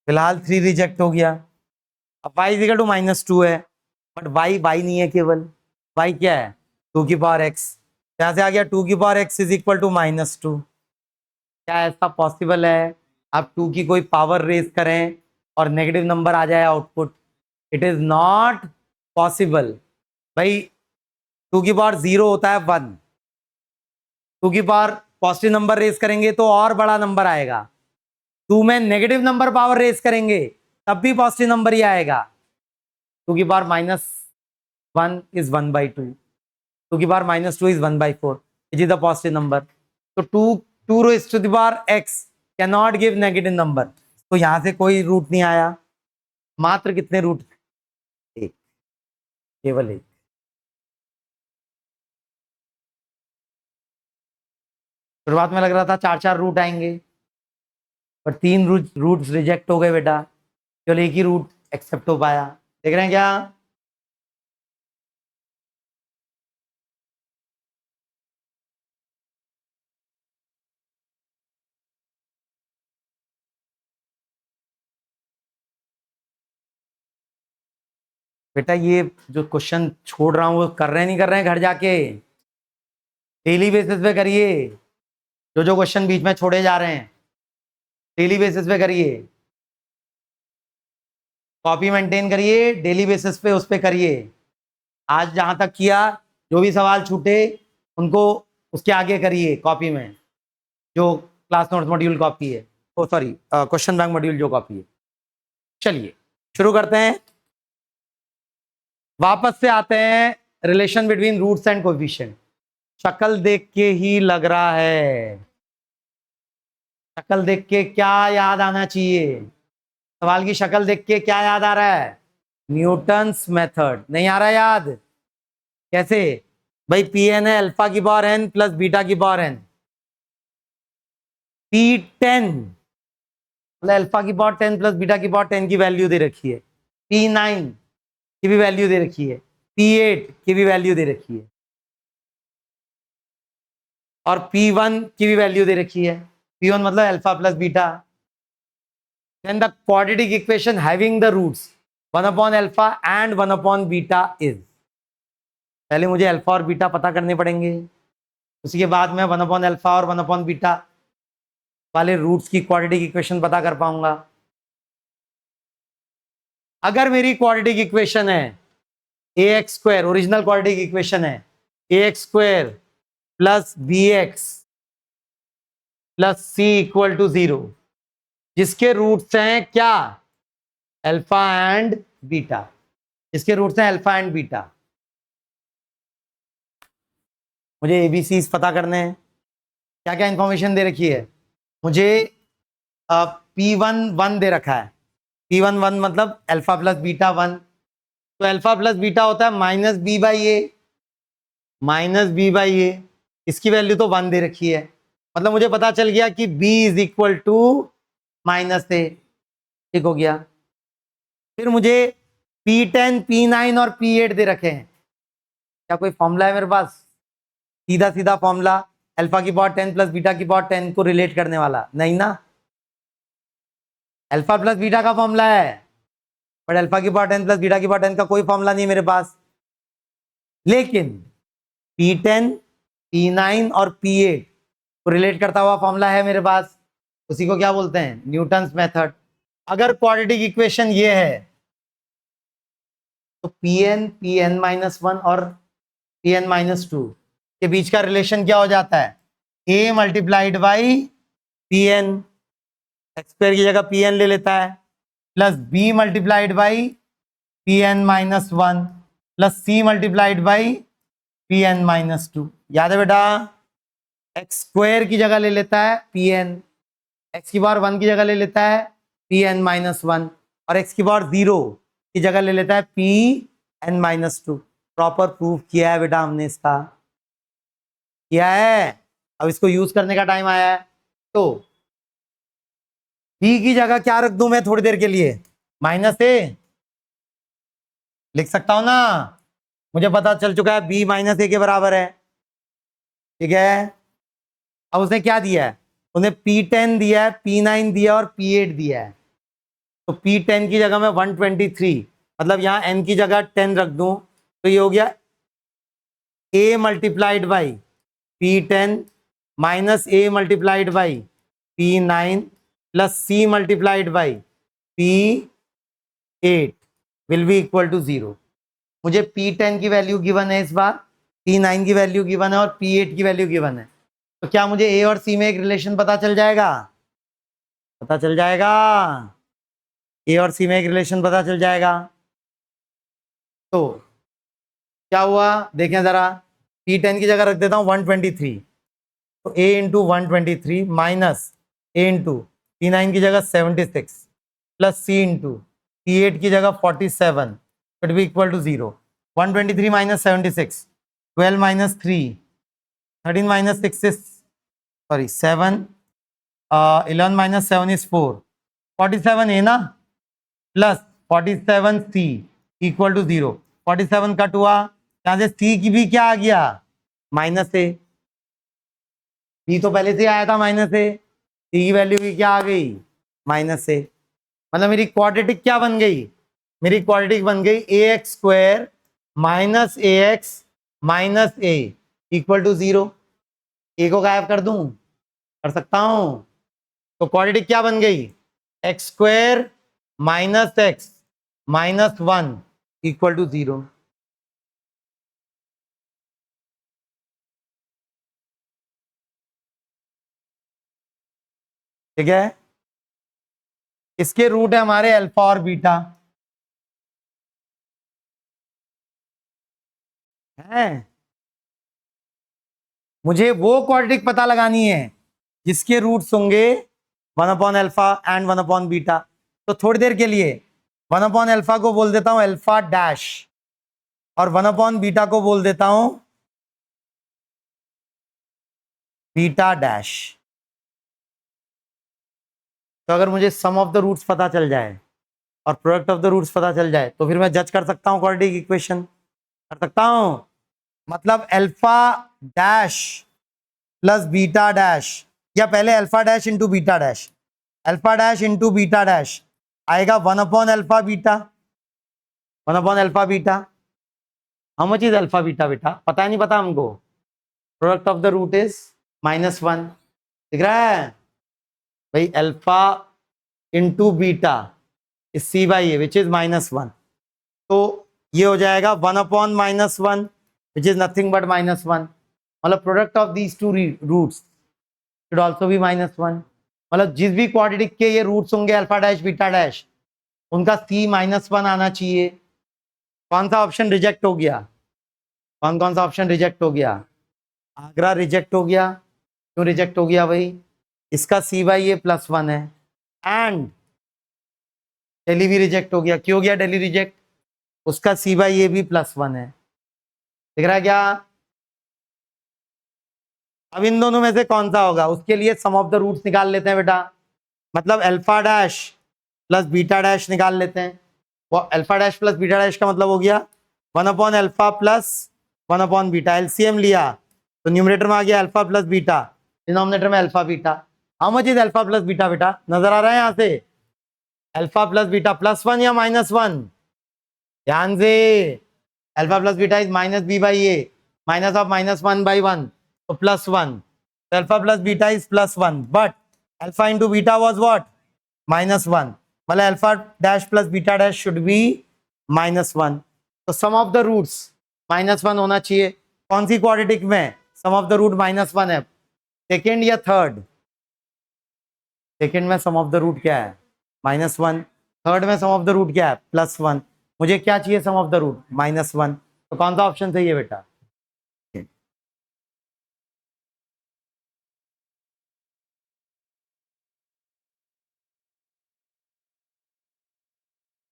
फिलहाल 3 रिजेक्ट हो गया। अब y = -2 है, बट y नहीं है केवल, y क्या है? 2x। यहां से आ गया 2x = -2। क्या ऐसा पॉसिबल है आप 2 की कोई पावर रेज करें और नेगेटिव नंबर आ जाए output? It is not possible भाई। 2 की पावर 0 होता है 1। 2 की पावर पॉजिटिव नंबर रेज करेंगे तो और बड़ा नंबर आएगा। 2 में नेगेटिव नंबर पावर रेज करेंगे तब भी पॉजिटिव नंबर ही आएगा। 2 की पावर -1 इज 1/2। 2 की power -2 is 1/4, which is the positive number. तो 2 raised to the power x cannot give negative number। तो यहां से कोई रूट नहीं आया। मात्र कितने रूट? एक, केवल एक। शुरुआत में लग रहा था 4 रूट आएंगे, पर 3 रूट्स रिजेक्ट हो गए बेटा, केवल एक ही रूट एक्सेप्ट हो पाया। देख रहे हैं क्या? बेटा ये जो क्वेश्चन छोड़ रहा हूं वो कर रहे हैं नहीं कर रहे हैं घर जाके? डेली बेसिस पे करिए, जो क्वेश्चन बीच में छोड़े जा रहे हैं डेली बेसिस पे करिए। कॉपी मेंटेन करिए, डेली बेसिस पे उस पे करिए। आज जहां तक किया, जो भी सवाल छूटे उनको उसके आगे करिए कॉपी में, जो क्लास नोट्स मॉड्यूल कॉपी है, oh sorry question bank module जो कॉपी है। चलिए शुरू करते हैं। वापस से आते हैं relation between roots and coefficient. शक्ल देख के ही लग रहा है, शक्ल देख के क्या याद आना चाहिए? सवाल की शक्ल देख के क्या याद आ रहा है? Newton's method. नहीं आ रहा याद? कैसे भाई? Pn है अल्फा की पावर n प्लस बीटा की पावर n। P10 मतलब अल्फा की पावर 10 प्लस बीटा की पावर 10 की वैल्यू दे रखी है। P9 की भी वैल्यू दे रखी है, P8 की भी वैल्यू दे रखी है, और P1 की भी वैल्यू दे रखी है। P1 मतलब alpha plus beta. Then the quadratic equation having the roots 1/alpha and 1/beta is। पहले मुझे अल्फा और बीटा पता करने पड़ेंगे, उसी के बाद मैं 1/alpha और 1/beta वाले रूट्स की क्वाड्रेटिक इक्वेशन पता कर पाऊंगा। अगर मेरी क्वाड्रेटिक इक्वेशन है ax², ओरिजिनल क्वाड्रेटिक इक्वेशन है ax² plus bx plus c = 0, जिसके रूट्स हैं क्या? Alpha and beta. जिसके रूट्स हैं अल्फा एंड बीटा। मुझे एबीसी पता करने हैं। क्या क्या इंफॉर्मेशन दे रखी है मुझे? P1 1 दे रखा है। P1 1 मतलब अल्फा प्लस बीटा 1। तो अल्फा प्लस बीटा होता है -b/a, -b/a। इसकी वैल्यू तो 1 दे रखी है, मतलब मुझे पता चल गया कि b = -a। ठीक हो गया। फिर मुझे P10 P9 और P8 दे रखे हैं। क्या कोई फॉर्मूला है मेरे पास? सीधा सीधा फॉर्मूला, अल्फा की पावर 10 प्लस बीटा की पावर 10 को रिलेट करने वाला? नहीं ना। अल्फा प्लस बीटा का फॉर्मूला है, बट अल्फा की पावर 10 प्लस बीटा की पावर 10 का कोई फॉर्मूला नहीं है मेरे पास। लेकिन P10 P9 और P8 को रिलेट करता हुआ फॉर्मूला है मेरे पास। उसी को क्या बोलते हैं? Newton's method. अगर क्वाड्रेटिक इक्वेशन ये है तो Pn-1 और Pn-2 के बीच का रिलेशन क्या हो जाता है? a multiplied by Pn, x² की जगह Pn ले लेता है, plus b multiplied by Pn-1 plus c multiplied by P n minus two. याद है बेटा, एक्स स्क्वायर की जगह ले लेता है पी एन, एक्स की पावर 1 की जगह ले लेता है पी एन माइनस वन, और एक्स की पावर 0 की जगह ले लेता है P n minus two. Proper proof किया है बेटा हमने, इसका किया है। अब इसको यूज करने का टाइम आया है। तो p की जगह क्या रख दूं मैं थोड़ी देर के लिए? माइनस ए लिख सकता हूं ना, मुझे पता चल चुका है b माइनस ए के बराबर है। ठीक है, अब उसने क्या दिया है? उसने P10 दिया है, P9 दिया और P8 दिया है। तो P10 की जगह मैं 123, मतलब यहां n की जगह 10 रख दूं तो ये हो गया a multiplied by P10 minus a multiplied by P9 plus c multiplied by P8 will be equal to 0। मुझे P10 की वैल्यू गिवन है इस बार, P9 की वैल्यू गिवन है और P8 की वैल्यू गिवन है। तो क्या मुझे a और c में एक रिलेशन पता चल जाएगा? पता चल जाएगा, a और c में एक रिलेशन पता चल जाएगा। तो क्या हुआ देखें जरा, P10 की जगह रख देता हूं 123, तो a into 123 minus a into P9 की जगह 76 प्लस c इंटू P8 की जगह 47 it be equal to 0। 123 minus 76, 12 minus 3, 13 minus 6 is sorry 7, 11 minus 7 is 4, 47 है ना, plus 47 c equal to 0। 47 cut हुआ, यहां से सी की भी क्या आ गया? माइनस ए। बी तो पहले से आया था माइनस ए, सी की वैल्यू भी क्या आ गई? माइनस ए। मतलब मेरी क्वाड्रेटिक क्या बन गई? मेरी क्वाड्रेटिक बन गई A X square minus A X minus A equal to 0। A को गायब कर दूं? कर सकता हूं। तो क्वाड्रेटिक क्या बन गई? X square minus x minus 1 equal to 0। ठीक है, इसके रूट है हमारे अल्फा और बीटा है। मुझे वो क्वाड्रेटिक पता लगानी है जिसके रूट्स होंगे 1 upon alpha and 1 upon beta. तो थोड़ी देर के लिए 1 अपॉन अल्फा को बोल देता हूं अल्फा डैश और 1 अपॉन बीटा को बोल देता हूं बीटा डैश। तो अगर मुझे सम ऑफ द रूट्स पता चल जाए और प्रोडक्ट ऑफ द रूट्स पता चल जाए तो फिर मैं जज कर सकता हूं क्वाड्रेटिक इक्वेशन, कर सकता हूं। मतलब alpha dash plus beta dash, या पहले alpha dash into beta dash, alpha dash into beta dash आएगा 1 upon alpha beta, 1 upon alpha beta. How much is alpha beta बेटा? पता है नहीं पता हमको? Product of the root is -1। दिख रहा है भाई? Alpha into beta is c by a which is -1। तो ये हो जाएगा 1 upon -1 which is nothing but -1। मतलब product of these two roots should also be -1। मतलब जिस भी क्वाड्रेटिक के ये रूट्स होंगे अल्फा डैश बीटा डैश, उनका सी -1 आना चाहिए। कौन सा ऑप्शन रिजेक्ट हो गया? कौन कौन सा ऑप्शन रिजेक्ट हो गया? आगरा रिजेक्ट हो गया। क्यों रिजेक्ट हो गया भाई? इसका सी बाई ए +1 है। एंड दिल्ली भी रिजेक्ट हो गया। क्यों गया दिल्ली रिजेक्ट? उसका सी बाई ए भी +1 है। दिख रहा है क्या? अब इन दोनों में से कौन सा होगा उसके लिए सम ऑफ द रूट्स निकाल लेते हैं बेटा। मतलब alpha dash plus beta dash निकाल लेते हैं। वो alpha dash plus beta dash का मतलब हो गया 1 upon alpha plus 1 upon beta. LCM लिया तो न्यूमरेटर में आ गया अल्फा प्लस बीटा, डिनोमिनेटर में alpha beta. How much is alpha plus beta बेटा? नजर आ रहा है यहां से? अल्फा प्लस बीटा +1 या -1? ध्यान से, alpha plus beta is minus B by a, minus of -1/1 तो +1। Alpha plus beta is +1 but alpha into beta was what? -1। मतलब alpha dash plus beta dash should be -1। तो सम ऑफ द रूट्स -1 होना चाहिए। कौन सी quadratic में सम of the root -1 है? Second या third? Second में सम ऑफ द रूट क्या है? -1। थर्ड में सम ऑफ द रूट क्या है? +1। मुझे क्या चाहिए? सम ऑफ द रूट -1। तो कौन सा ऑप्शन सही है बेटा?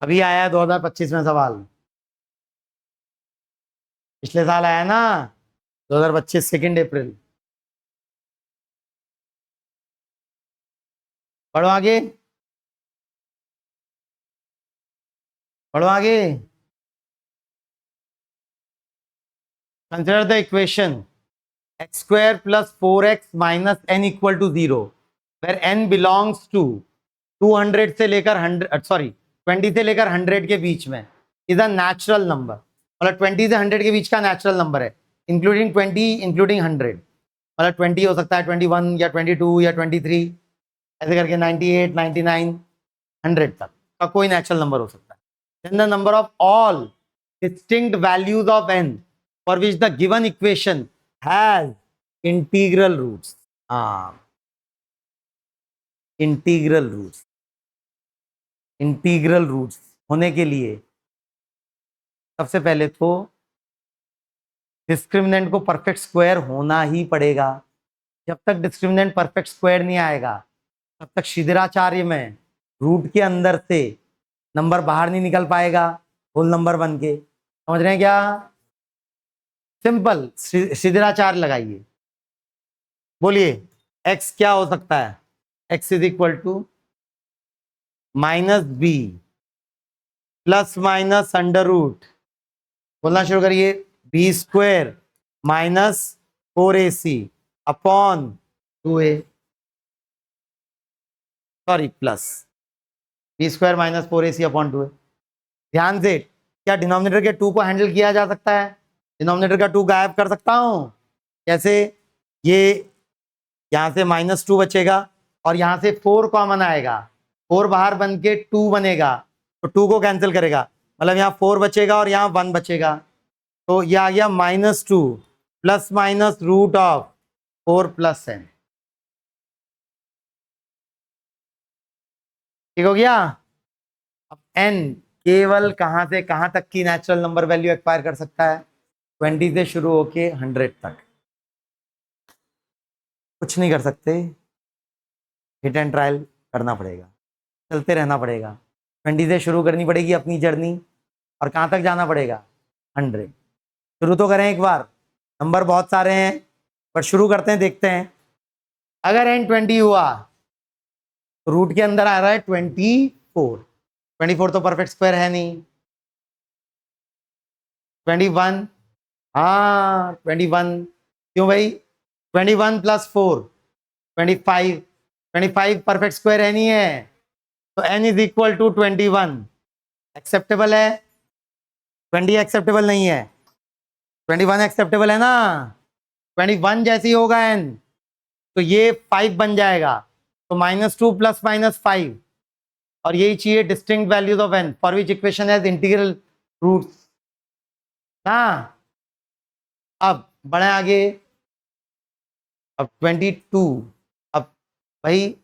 अभी आया है 2025 में सवाल, पिछले साल आया ना, 2025 2 अप्रैल। पढ़ो आगे, पढ़ो आगे। Consider the equation x square plus 4x minus n equal to 0 where n belongs to 200 से लेकर 100, सॉरी 20 से लेकर 100 के बीच में, इज अ नेचुरल नंबर। मतलब 20 से 100 के बीच का नेचुरल नंबर है, इंक्लूडिंग 20 इंक्लूडिंग 100। मतलब 20 हो सकता है, 21 या 22 या 23, ऐसे करके 98, 99, 100 तक का कोई नेचुरल नंबर हो सकता है। Then the number of all distinct values of n for which the given equation has integral roots. हाँ, इंटीग्रल रूट्स, इंटीग्रल रूट्स होने के लिए सबसे पहले तो डिस्क्रिमिनेंट को परफेक्ट स्क्वायर होना ही पड़ेगा। जब तक डिस्क्रिमिनेंट परफेक्ट स्क्वायर नहीं आएगा तब तक शिथिराचार्य में रूट के अंदर से नंबर बाहर नहीं निकल पाएगा होल नंबर बन के। समझ रहे हैं क्या? सिंपल शिथिराचार्य लगाइए, बोलिए x क्या हो सकता है? x is equal to -b plus minus under root, बोलना शुरू करिए, b square minus 4ac upon 2a, sorry plus B square minus 4ac upon 2a। ध्यान से, क्या डिनोमिनेटर के 2 को हैंडल किया जा सकता है? डिनोमिनेटर का 2 गायब कर सकता हूं कैसे? ये यहां से -2 बचेगा और यहां से 4 कॉमन आएगा, 4 बाहर बन के 2 बनेगा, तो 2 को कैंसिल करेगा, मतलब यहाँ 4 बचेगा और यहाँ 1 बचेगा, तो ये आ गया -2 plus minus root of 4 plus n। ठीक हो गया? अब n केवल कहां से कहां तक की नेचुरल नंबर वैल्यू एक्वायर कर सकता है? 20 से शुरू होके 100 तक। कुछ नहीं कर सकते, हिट एंड ट्रायल करना पड़ेगा, चलते रहना पड़ेगा। 20 से शुरू करनी पड़ेगी अपनी जर्नी, और कहां तक जाना पड़ेगा? 100। शुरू तो करें एक बार, नंबर बहुत सारे हैं पर शुरू करते हैं, देखते हैं। अगर n 20 हुआ तो रूट के अंदर आ रहा है 24। 24 तो परफेक्ट स्क्वायर है नहीं। 21, हाँ 21, क्यों भाई? 21 प्लस 4 25, 25 परफेक्ट स्क्वायर है नहीं है, तो n is equal to 21। Acceptable है? 20 एक्सेप्टेबल नहीं है, 21 एक्सेप्टेबल है ना? 21 जैसे ही होगा n तो ये 5 बन जाएगा, तो -2 प्लस -5, और यही चाहिए distinct values of n for which equation has integral roots. हाँ, अब बढ़े आगे। अब 22, अब भाई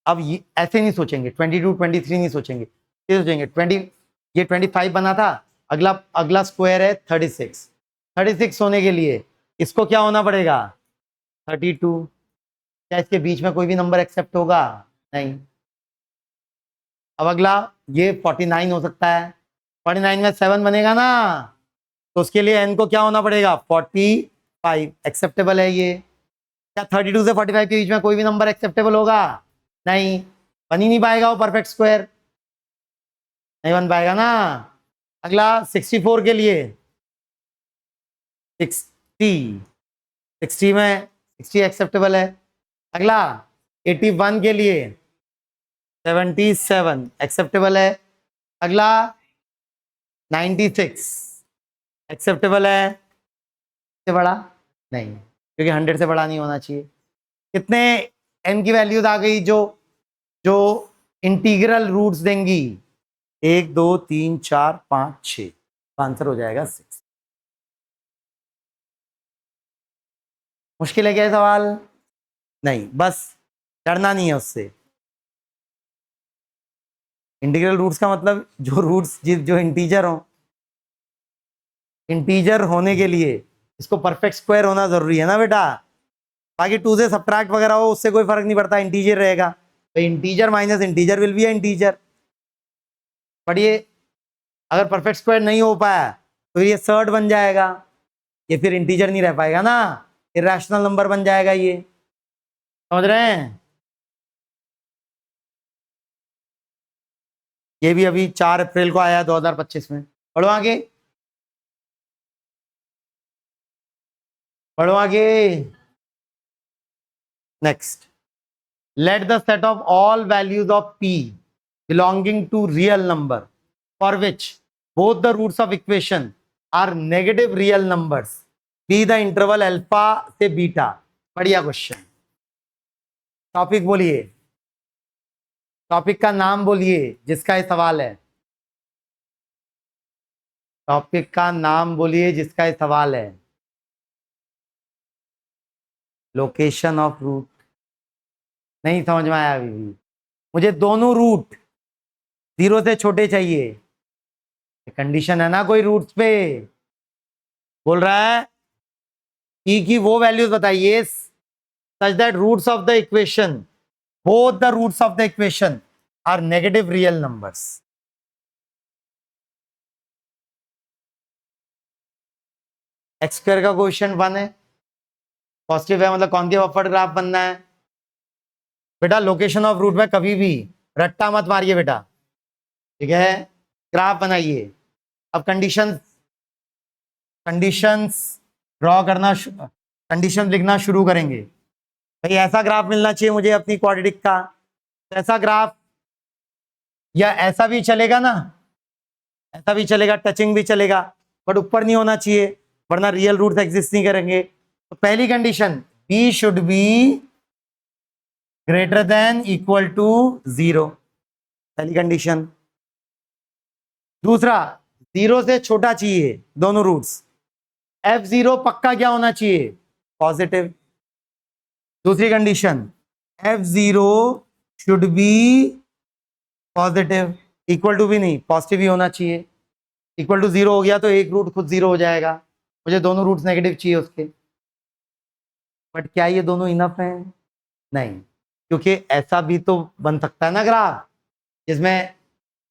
अब ये ऐसे नहीं सोचेंगे, 22 23 नहीं सोचेंगे, ये सोचेंगे 20, ये 25 बना था, अगला अगला स्क्वायर है 36। 36 होने के लिए इसको क्या होना पड़ेगा? 32। क्या इसके बीच में कोई भी नंबर एक्सेप्ट होगा? नहीं। अब अगला ये 49 हो सकता है, 49 में 7 बनेगा ना, तो उसके लिए n को क्या होना पड़ेगा? 45। एक्सेप्टेबल है ये। क्या 32 से 45 के बीच में कोई भी नंबर एक्सेप्टेबल होगा? नहीं, बन ही नहीं पाएगा वो परफेक्ट स्क्वायर, नहीं बन पाएगा ना। अगला 64 के लिए 60, 60 में 60 एक्सेप्टेबल है। अगला 81 के लिए 77 एक्सेप्टेबल है। अगला 96 एक्सेप्टेबल है। से बड़ा नहीं, क्योंकि 100 से बड़ा नहीं होना चाहिए। कितने n की वैल्यूज आ गई जो जो इंटीग्रल रूट्स देंगी? 1 2 3 4 5 6, आंसर हो जाएगा 6। मुश्किल है क्या ये सवाल? नहीं, बस डरना नहीं है उससे। इंटीग्रल रूट्स का मतलब जो रूट्स जो इंटीजर हो, इंटीजर होने के लिए इसको परफेक्ट स्क्वायर होना जरूरी है ना बेटा। बाकी 2 से सब्ट्रैक्ट वगैरह हो उससे कोई फर्क नहीं पड़ता, इंटीजर रहेगा। तो integer minus integer will be a integer. But ये अगर परफेक्ट स्क्वायर नहीं हो पाया तो ये सर्ड बन जाएगा, ये फिर इंटीजर नहीं रह पाएगा ना, इरेशनल नंबर बन जाएगा ये। समझ रहे हैं? ये भी अभी 4 अप्रैल को आया 2025 में। पढ़ो आगे, पढ़ो आगे। Next, let the set of all values of p belonging to real number for which both the roots of equation are negative real numbers be the interval alpha से बीटा। बढ़िया क्वेश्चन। टॉपिक बोलिए, topic का नाम बोलिए जिसका ये सवाल है। टॉपिक का नाम बोलिए जिसका ये सवाल है। Location of root. नहीं समझ में आया अभी भी? मुझे दोनों रूट 0 से छोटे चाहिए। कंडीशन है ना कोई रूट्स पे बोल रहा है ई की वो वैल्यूज बताइए such that roots of the equation, both the roots of the equation are negative real numbers. X square का कोएफिशिएंट 1 है, पॉजिटिव है, मतलब कॉन्केव अपवर्ड ग्राफ बनना है। बेटा लोकेशन ऑफ रूट में कभी भी रट्टा मत मारिए बेटा, ठीक है? ग्राफ बनाइए। अब कंडीशंस ड्रॉ करना, कंडीशन लिखना शुरू करेंगे। भाई ऐसा ग्राफ मिलना चाहिए मुझे अपनी क्वाड्रेटिक का, ऐसा ग्राफ, या ऐसा भी चलेगा ना, ऐसा भी चलेगा, टचिंग भी चलेगा, बट ऊपर नहीं होना चाहिए वरना रियल रूट्स एग्जिस्ट नहीं करेंगे। तो पहली condition b should be greater than equal to 0, पहली कंडीशन। दूसरा 0 से छोटा चाहिए दोनों रूट्स, f0 पक्का क्या होना चाहिए? पॉजिटिव। दूसरी condition f0 should be positive, equal to भी नहीं पॉजिटिव ही होना चाहिए। इक्वल टू 0 हो गया तो एक रूट खुद 0 हो जाएगा, मुझे दोनों रूट्स नेगेटिव चाहिए उसके। बट क्या ये दोनों इनफ हैं? नहीं, क्योंकि ऐसा भी तो बन सकता है ना ग्राफ जिसमें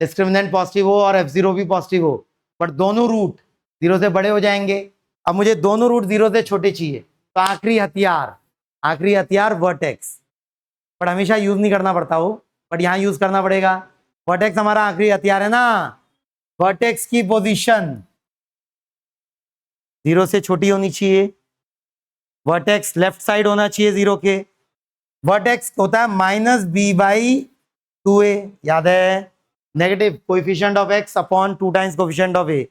डिस्क्रिमिनेंट पॉजिटिव हो और f0 भी पॉजिटिव हो, बट दोनों रूट 0 से बड़े हो जाएंगे। अब मुझे दोनों रूट 0 से छोटे चाहिए, तो आखिरी हथियार वर्टेक्स। बट हमेशा यूज नहीं करना पड़ता हो, बट यहाँ यूज करना पड़ेगा। वर्टेक्स हमारा आखिरी हथियार है ना। वर्टेक्स की पोजीशन 0 से छोटी होनी चाहिए, वर्टेक्स लेफ्ट साइड होना चाहिए 0 के। वर्टेक्स होता है -b/2a, याद है? Negative coefficient of x upon 2 times coefficient of a,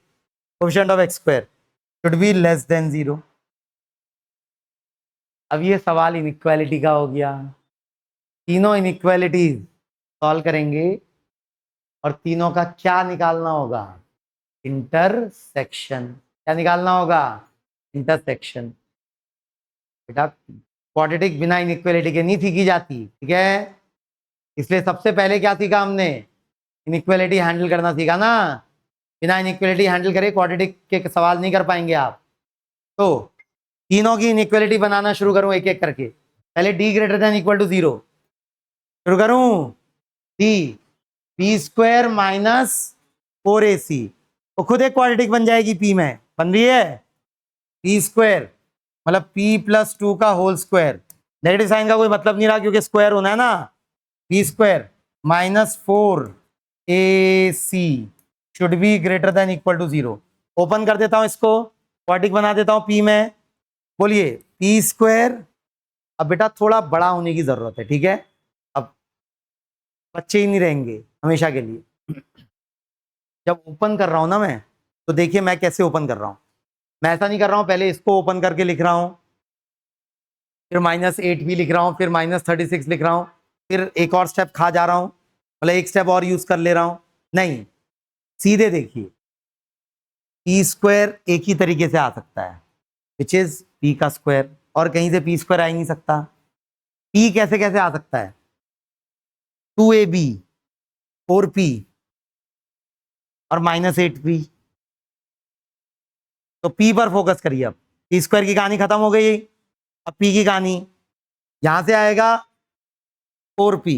coefficient of x square should be less than 0। अब ये सवाल इनइक्वालिटी का हो गया। तीनों इनइक्वालिटीज सॉल्व करेंगे और तीनों का क्या निकालना होगा? इंटरसेक्शन। क्या निकालना होगा? इंटरसेक्शन। बेटा क्वाड्रेटिक बिना इनइक्वालिटी के नहीं सीखी जाती, ठीक है? इसलिए सबसे पहले क्या सीखा हमने? इनइक्वालिटी हैंडल करना सीखा ना। बिना इनइक्वालिटी हैंडल करे क्वाड्रेटिक के सवाल नहीं कर पाएंगे आप। तो तीनों की इनइक्वालिटी बनाना शुरू करूं एक एक करके। पहले d greater than equal to 0 शुरू करूं। d p² माइनस 4ac, तो खुद एक क्वाड्रेटिक बन जाएगी p में, बन रही है। p² मतलब p+2 का होल स्क्वायर, नेगेटिव साइन का कोई मतलब नहीं रहा क्योंकि स्क्वायर होना है ना। p² minus 4ac should be greater than equal to 0। Open कर देता हूं इसको, क्वाड्रेटिक बना देता हूं p में। बोलिए p²। अब बेटा थोड़ा बड़ा होने की जरूरत है, ठीक है? अब बच्चे ही नहीं रहेंगे हमेशा के लिए। जब ओपन कर रहा हूं ना मैं, तो देखिए मैं कैसे ओपन कर रहा हूं। मैं ऐसा नहीं कर रहा हूं पहले इसको ओपन करके लिख रहा हूं, फिर -8 भी लिख रहा हूं, फिर -36 लिख रहा हूं, फिर एक और स्टेप खा जा रहा हूं, मतलब एक स्टेप और यूज कर ले रहा हूं। नहीं, सीधे देखिए p² एक ही तरीके से आ सकता है, विच इज p का स्क्वायर, और कहीं से p² आ ही नहीं सकता। p कैसे कैसे आ सकता है? 2ab 4p और -8p, तो पी पर फोकस करिए। अब पी स्क्वायर की कहानी खत्म हो गई। अब पी की कहानी यहां से आएगा 4p,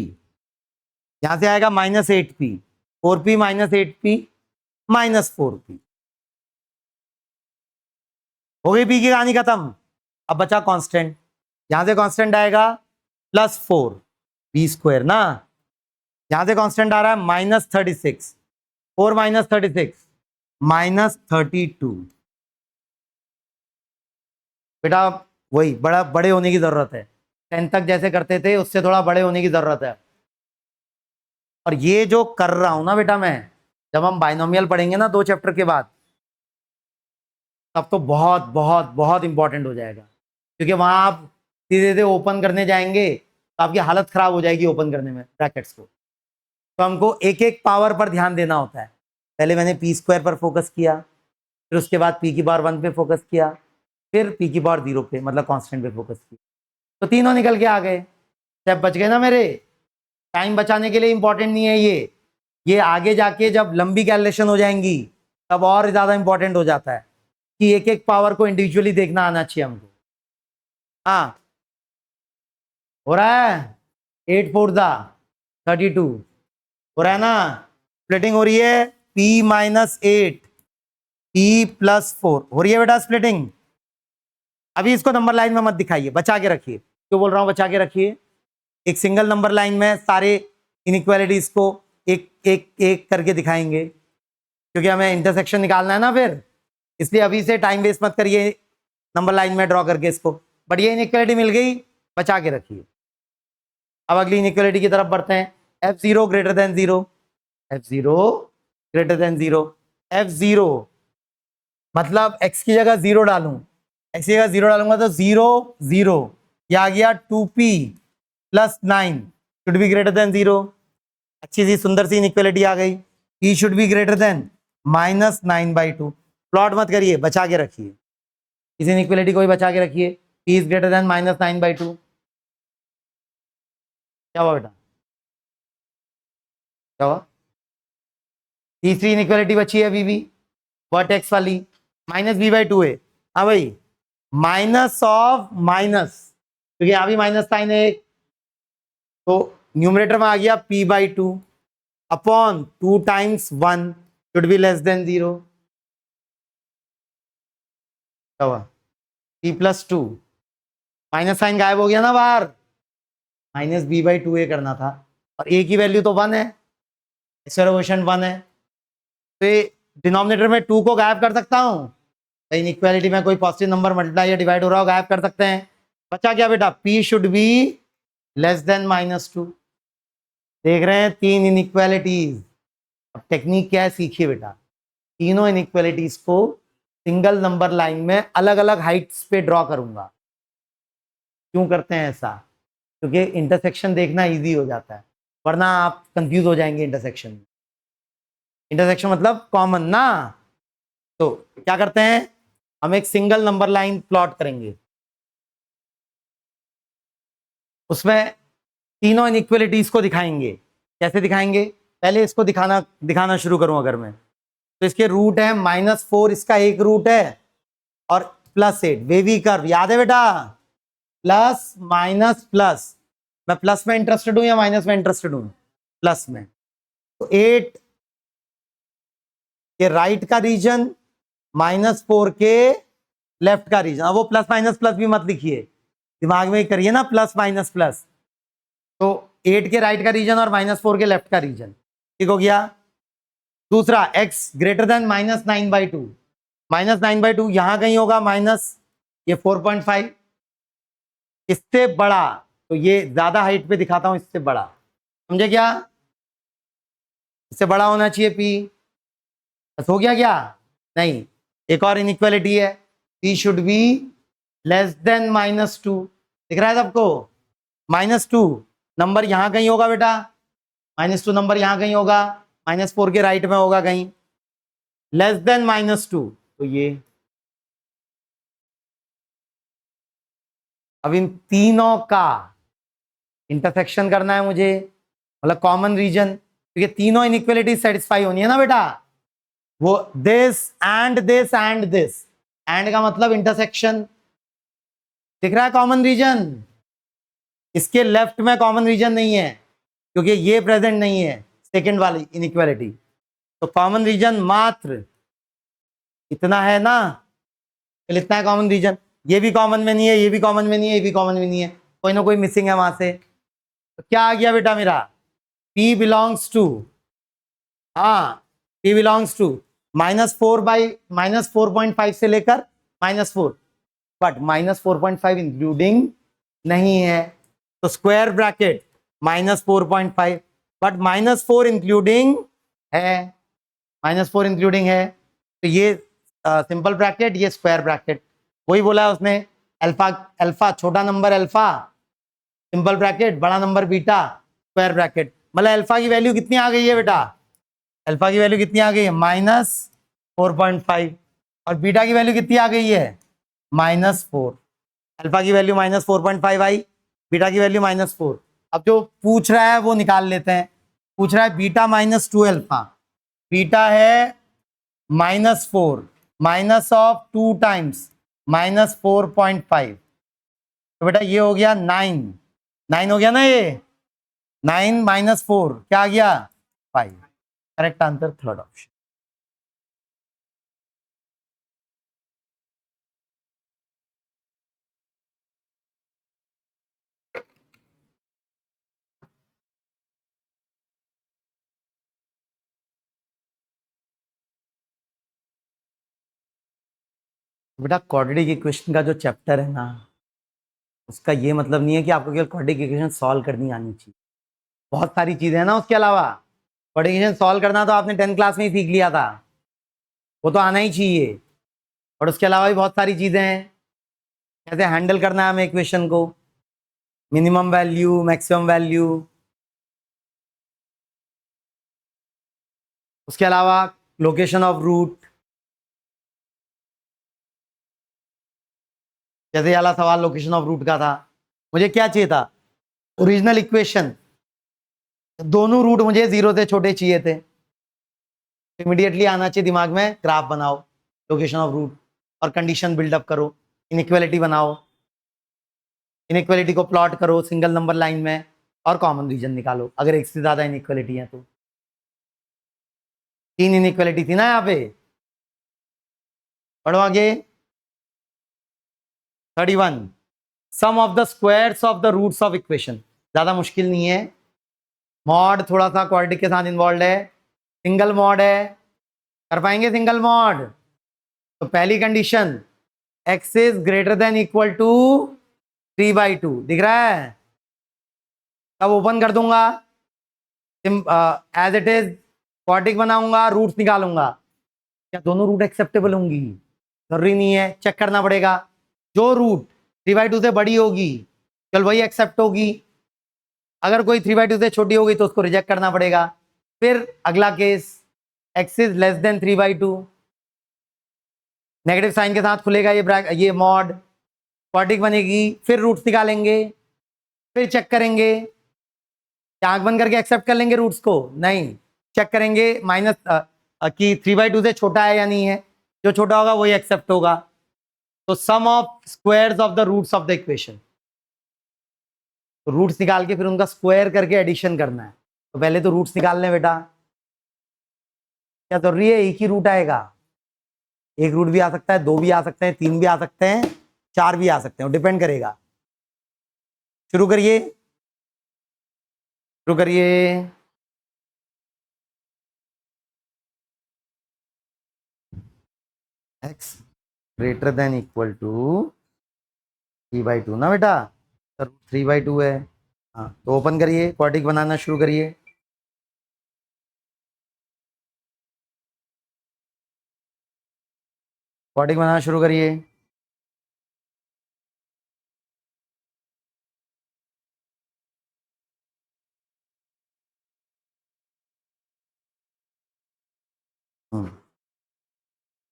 यहां से आएगा -8p, 4p -8p -4p। हो गई पी की कहानी खत्म। अब बचा कांस्टेंट, यहां से कांस्टेंट आएगा +4 पी स्क्वायर ना, यहां से कांस्टेंट आ रहा है -36, 4 -36 -32। बेटा वही बड़े होने की जरूरत है, 10 तक जैसे करते थे उससे थोड़ा बड़े होने की जरूरत है। और ये जो कर रहा हूं ना बेटा मैं, जब हम बाइनोमियल पढ़ेंगे ना 2 चैप्टर के बाद, तब तो बहुत बहुत बहुत इंपॉर्टेंट हो जाएगा, क्योंकि वहां आप धीरे धीरे ओपन करने जाएंगे तो आपकी हालत खराब हो जाएगी ओपन करने में ब्रैकेट्स को। तो हमको एक एक पावर पर ध्यान देना होता है। पहले मैंने पी स्क्वायर पर फोकस किया, फिर उसके बाद पी की पावर 1 पे फोकस किया, फिर पी की पावर 0 पे मतलब कांस्टेंट पे फोकस किया, तो तीनों निकल के आ गए। स्टेप बच गए ना मेरे। टाइम बचाने के लिए इंपॉर्टेंट नहीं है ये आगे जाके जब लंबी कैलकुलेशन हो जाएंगी तब और ज्यादा इंपॉर्टेंट हो जाता है कि एक एक पावर को इंडिविजुअली देखना आना चाहिए हमको। हाँ हो रहा है, 8 4 32 हो रहा है ना, स्प्लिटिंग हो रही है, p -8 p +4 हो रही है बेटा स्प्लिटिंग। अभी इसको नंबर लाइन में मत दिखाइए, बचा के रखिए। क्यों बोल रहा हूं बचा के रखिए? एक सिंगल नंबर लाइन में सारे इनइक्वालिटीज को एक एक एक करके दिखाएंगे, क्योंकि हमें इंटरसेक्शन निकालना है ना फिर, इसलिए अभी से टाइम वेस्ट मत करिए नंबर लाइन में ड्रॉ करके इसको। बट ये इनइक्वालिटी मिल गई, बचा के रखिए। अब अगली इनइक्वालिटी की तरफ बढ़ते हैं। f0 greater than 0, f0 greater than 0, f0 मतलब x की जगह 0 डालूं, x की जगह 0 डालूंगा तो 0 0, यह आ गया 2p +9 should be greater than 0। अच्छी सी सुंदर सी इनइक्वालिटी आ गई, p should be greater then -9/2। Plot मत करिए, बचा के रखिए, इस इनइक्वालिटी को ही बचा के रखिए। p is greater then -9/2। क्या हुआ बेटा, क्या हुआ? तीसरी इनइक्वालिटी बची है अभी भी, वर्टेक्स वाली, -b/2 है। हाँ भाई, माइनस ऑफ माइनस, क्योंकि यहां भी माइनस साइन है, तो न्यूमरेटर में आ गया p/2 upon 2 times 1 should be less than 0। क्या हुआ? p+2, माइनस साइन गायब हो गया ना बाहर, -b/2a करना था, और a की वैल्यू तो 1 है, एक्सेलरेशन 1 है, तो डिनोमिनेटर में 2 को गायब कर सकता हूं। इनइक्वालिटी में कोई पॉजिटिव नंबर मल्टीप्लाई या डिवाइड हो रहा हो, गायब कर सकते हैं। बचा क्या बेटा? p should be less than -2। देख रहे हैं 3 इनइक्वालिटीज। अब टेक्निक क्या है सीखिए बेटा, तीनों इनइक्वालिटीज को सिंगल नंबर लाइन में अलग अलग हाइट्स पे ड्रॉ करूंगा। क्यों करते हैं ऐसा? क्योंकि इंटरसेक्शन देखना इजी हो जाता है, वरना आप कंफ्यूज हो जाएंगे इंटरसेक्शन में। इंटरसेक्शन मतलब कॉमन ना, तो क्या करते हैं, हम एक सिंगल नंबर लाइन प्लॉट करेंगे, उसमें तीनों इनइक्वालिटीज को दिखाएंगे। कैसे दिखाएंगे? पहले इसको दिखाना शुरू करूं अगर मैं, तो इसके रूट है -4, इसका एक रूट है, और +8 वेवी कर्व याद है बेटा, प्लस माइनस प्लस। मैं प्लस में इंटरेस्टेड हूं या माइनस में इंटरेस्टेड हूं? प्लस में। तो 8 के राइट का रीजन, -4 के लेफ्ट का रीजन। अब वो प्लस माइनस प्लस भी मत लिखिए, दिमाग में करिए ना प्लस माइनस प्लस। तो 8 के राइट का रीजन और -4 के लेफ्ट का रीजन, ठीक हो गया। दूसरा x ग्रेटर देन -9/2, -9/2 यहां कहीं होगा, माइनस ये 4.5, इससे बड़ा, तो ये ज्यादा हाइट पे दिखाता हूं, इससे बड़ा, समझे क्या? इससे बड़ा होना चाहिए p। बस हो गया क्या? नहीं, एक और इनइक्वालिटी है, p should be less than -2। दिख रहा है सबको? -2 नंबर यहां कहीं होगा बेटा, -2 नंबर यहां कहीं होगा, -4 के राइट में होगा कहीं, लेस देन -2, तो ये। अब इन तीनों का इंटरसेक्शन करना है मुझे, मतलब कॉमन रीजन, क्योंकि तीनों इनइक्वालिटी सेटिस्फाई होनी है ना बेटा। वो this and this and this and का मतलब इंटरसेक्शन। दिख रहा है कॉमन रीजन? इसके लेफ्ट में कॉमन रीजन नहीं है क्योंकि ये प्रेजेंट नहीं है, सेकंड वाली इनइक्वालिटी। तो कॉमन रीजन मात्र इतना है ना, इतना है कॉमन रीजन। ये भी कॉमन में नहीं है, ये भी कॉमन में नहीं है, ये भी कॉमन में नहीं है, कोई ना कोई मिसिंग है वहां से। तो क्या आ गया बेटा मेरा? P बिलोंग्स टू, हाँ P बिलोंग्स टू -4/-4.5 से लेकर -4, बट -4.5 इंक्लूडिंग नहीं है। तो स्क्वायर ब्रैकेट -4.5, बट -4 इंक्लूडिंग है, -4 इंक्लूडिंग है। तो ये सिंपल ब्रैकेट, ये स्क्वायर ब्रैकेट। वही बोला है उसने, अल्फा अल्फा छोटा नंबर अल्फा सिंपल ब्रैकेट, बड़ा नंबर बीटा स्क्वायर ब्रैकेट। मतलब अल्फा की वैल्यू कितनी आ गई है बेटा? अल्फा की वैल्यू कितनी आ गई है? -4.5। और बीटा की वैल्यू कितनी आ गई है? -4। अल्फा की वैल्यू -4.5 आई, बीटा की वैल्यू -4। अब जो पूछ रहा है वो निकाल लेते हैं। पूछ रहा है बीटा -2 अल्फा, बीटा है -4 माइनस ऑफ 2 टाइम्स -4.5। तो बेटा ये हो गया 9 हो गया ना, ये 9 -4 क्या आ गया? 5। Correct answer third option. बेटा क्वाड्रेटिक इक्वेशन का जो चैप्टर है ना, उसका ये मतलब नहीं है कि आपको केवल क्वाड्रेटिक इक्वेशन सॉल्व करनी आनी चाहिए। बहुत सारी चीजें हैं ना उसके अलावा। क्वाड्रेटिक इक्वेशन सॉल्व करना तो आपने 10th क्लास में ही सीख लिया था, वो तो आना ही चाहिए। और उसके अलावा भी बहुत सारी चीजें हैं, कैसे हैंडल करना है हमें इक्वेशन को, मिनिमम वैल्यू, मैक्सिमम वैल्यू। उसके अलावा लोकेशन ऑफ रूट। जैसे वाला सवाल लोकेशन ऑफ रूट का था, मुझे क्या चाहिए था? ओरिजिनल इक्वेशन, दोनों रूट मुझे 0 से छोटे चाहिए थे। इमीडिएटली आना चाहिए दिमाग में, ग्राफ बनाओ लोकेशन ऑफ रूट और कंडीशन बिल्डअप करो, इनइक्वालिटी बनाओ, इनइक्वालिटी को प्लॉट करो सिंगल नंबर लाइन में, और कॉमन रीजन निकालो अगर एक से ज्यादा इनइक्वालिटी है तो। 3 इनइक्वालिटी थी ना यहाँ पे। पढ़ो आगे। 31 sum of the squares of the roots of equation. ज्यादा मुश्किल नहीं है, मॉड थोड़ा सा क्वाड्रेटिक के साथ इन्वॉल्व है, सिंगल मॉड है, कर पाएंगे सिंगल मॉड। तो पहली condition x is greater than equal to 3/2, दिख रहा है? तब ओपन कर दूंगा, एज इट इज क्वाड्रेटिक बनाऊंगा, रूट्स निकालूंगा। क्या दोनों रूट एक्सेप्टेबल होंगी? जरूरी नहीं है, चेक करना पड़ेगा। जो रूट 3/2 से बड़ी होगी चल वही एक्सेप्ट होगी, अगर कोई 3/2 से छोटी होगी तो उसको रिजेक्ट करना पड़ेगा। फिर अगला case, x is less than 3/2, negative sign के साथ खुलेगा ये मॉड, क्वाड्रेटिक बनेगी, फिर रूट्स निकालेंगे, फिर चेक करेंगे। आंख बंद करके एक्सेप्ट कर लेंगे रूट्स को? नहीं, चेक करेंगे माइनस कि 3/2 से छोटा है या नहीं है, जो छोटा होगा वही एक्सेप्ट होगा। तो sum of squares of the roots of the equation, तो रूट्स निकाल के फिर उनका स्क्वायर करके एडिशन करना है। तो पहले तो रूट्स निकाल लें बेटा। क्या जरूरी है एक ही रूट आएगा? एक रूट भी आ सकता है, 2 भी आ सकते हैं, 3 भी आ सकते हैं, 4 भी आ सकते हैं, डिपेंड करेगा। शुरू करिए, शुरू करिए। x greater than equal to 3/2 ना बेटा, सर 3/2 है। हाँ तो ओपन करिए, क्वाड्रेटिक बनाना शुरू करिए। क्वाड्रेटिक बनाना शुरू करिए।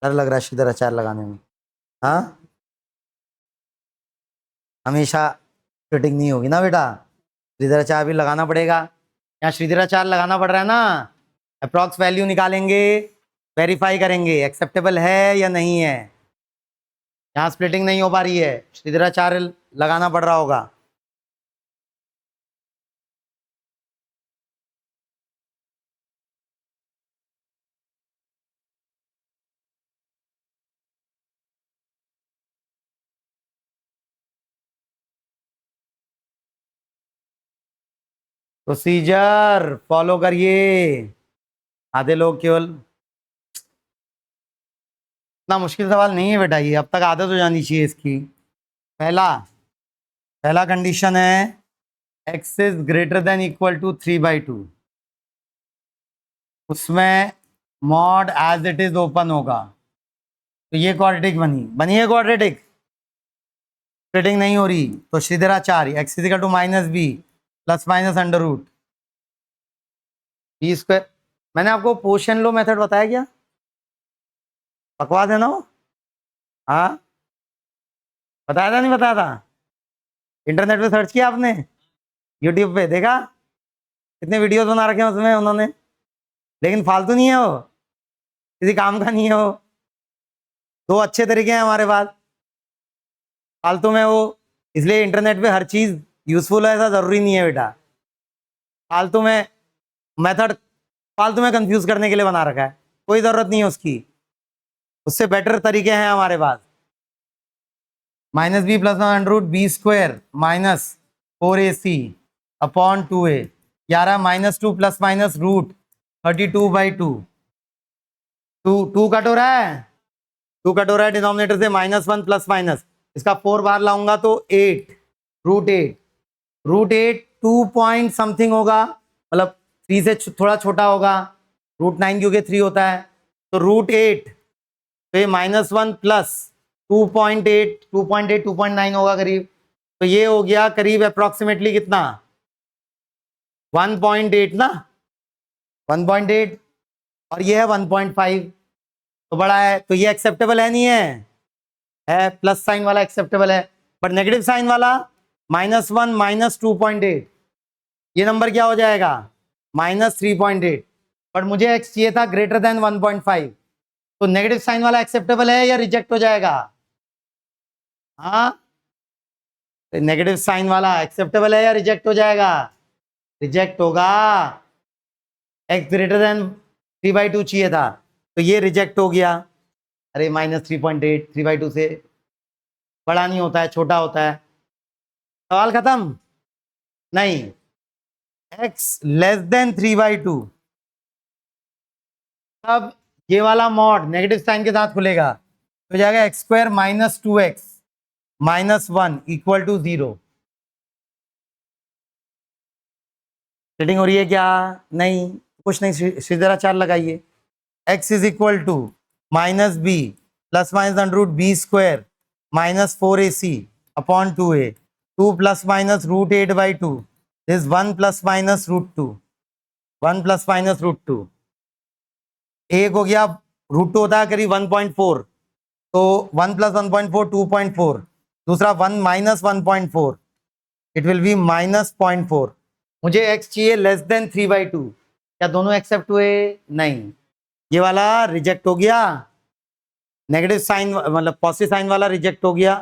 डर लग रहा है सीधा अचार लगाने में। हाँ हमेशा फिटिंग नहीं होगी ना बेटा, श्रीधर अचार भी लगाना पड़ेगा। यहाँ श्रीधर अचार लगाना पड़ रहा है ना, अप्रॉक्स वैल्यू निकालेंगे, वेरीफाई करेंगे एक्सेप्टेबल है या नहीं है। यहाँ स्प्लिटिंग नहीं हो पा रही है, श्रीधराचार्य लगाना पड़ रहा होगा। प्रोसीजर फॉलो करिए। आधे लोग केवल, इतना मुश्किल सवाल नहीं है बेटा ये, अब तक आदत हो जानी चाहिए इसकी। पहला कंडीशन है x is greater than equal to 3/2, उसमें mod as it is open होगा, तो ये क्वाड्रेटिक बनी है क्वाड्रेटिक। स्प्लिटिंग नहीं हो रही तो Shridharacharya x is equal to -b plus minus under root b square. मैंने आपको पोर्शन लो मेथड बताया क्या? बकवास है ना वो? हाँ बताया था नहीं बताया था? इंटरनेट पे सर्च किया आपने? यूट्यूब पे देखा? कितने वीडियोस बना रखे हैं उसमें उन्होंने, लेकिन फालतू नहीं है वो, किसी काम का नहीं है वो। दो अच्छे तरीके हैं हमारे पास, फालतू में वो, इसलिए इंटरनेट पे हर चीज यूजफुल है ऐसा जरूरी नहीं है बेटा। फालतू में मेथड, फालतू में कंफ्यूज करने के लिए बना रखा है, कोई जरूरत नहीं है उसकी। उससे बेटर तरीके हैं हमारे पास। -b plus under root b square minus 4ac upon 2a, 11 -2 plus minus root 32/2। 2 cut हो रहा है, 2 कट हो रहा है डिनोमिनेटर से, -1 प्लस माइनस, इसका 4 बार लाऊंगा तो 8 √8 2 पॉइंट समथिंग होगा, मतलब 3 से थोड़ा छोटा होगा, √9 क्योंकि 3 होता है, तो √8, तो ये -1 प्लस 2.8 2.9 होगा करीब, तो ये हो गया करीब अप्रोक्सीमेटली कितना, 1.8 ना, 1.8, और ये है 1.5, तो बड़ा है, तो ये एक्सेप्टेबल है नहीं है प्लस साइन वाला एक्सेप्टेबल है, बट नेगेटिव साइन वाला -1 -2.8, ये नंबर क्या हो जाएगा -3.8, बट मुझे x चाहिए था ग्रेटर देन 1.5, तो नेगेटिव साइन वाला एक्सेप्टेबल है या रिजेक्ट हो जाएगा? हाँ, नेगेटिव साइन वाला एक्सेप्टेबल है या रिजेक्ट हो जाएगा? रिजेक्ट होगा, x ग्रेटर देन 3/2 चाहिए था, तो ये रिजेक्ट हो गया। अरे -3.8 3/2 से बड़ा नहीं होता है, छोटा होता है। सवाल खत्म? नहीं, x लेस देन 3/2, तब ये वाला मॉड नेगेटिव साइन के साथ खुलेगा, तो जाएगा x² - 2x - 1 equal to 0। Setting हो रही है क्या? नहीं, कुछ नहीं, श्रीधराचार्य लगाइए। x is equal to -b plus minus under root b square -4ac upon 2a, 2 plus minus √8/2 is 1 plus minus √2, 1 plus minus √2, एक हो गया, √2 होता है करीब 1.4, तो 1 प्लस 1.4 2.4, दूसरा 1 माइनस 1.4, इट विल बी -0.4। मुझे x चाहिए लेस देन 3/2, क्या दोनों एक्सेप्ट हुए? नहीं, ये वाला रिजेक्ट हो गया, नेगेटिव साइन मतलब पॉजिटिव साइन वाला रिजेक्ट हो गया,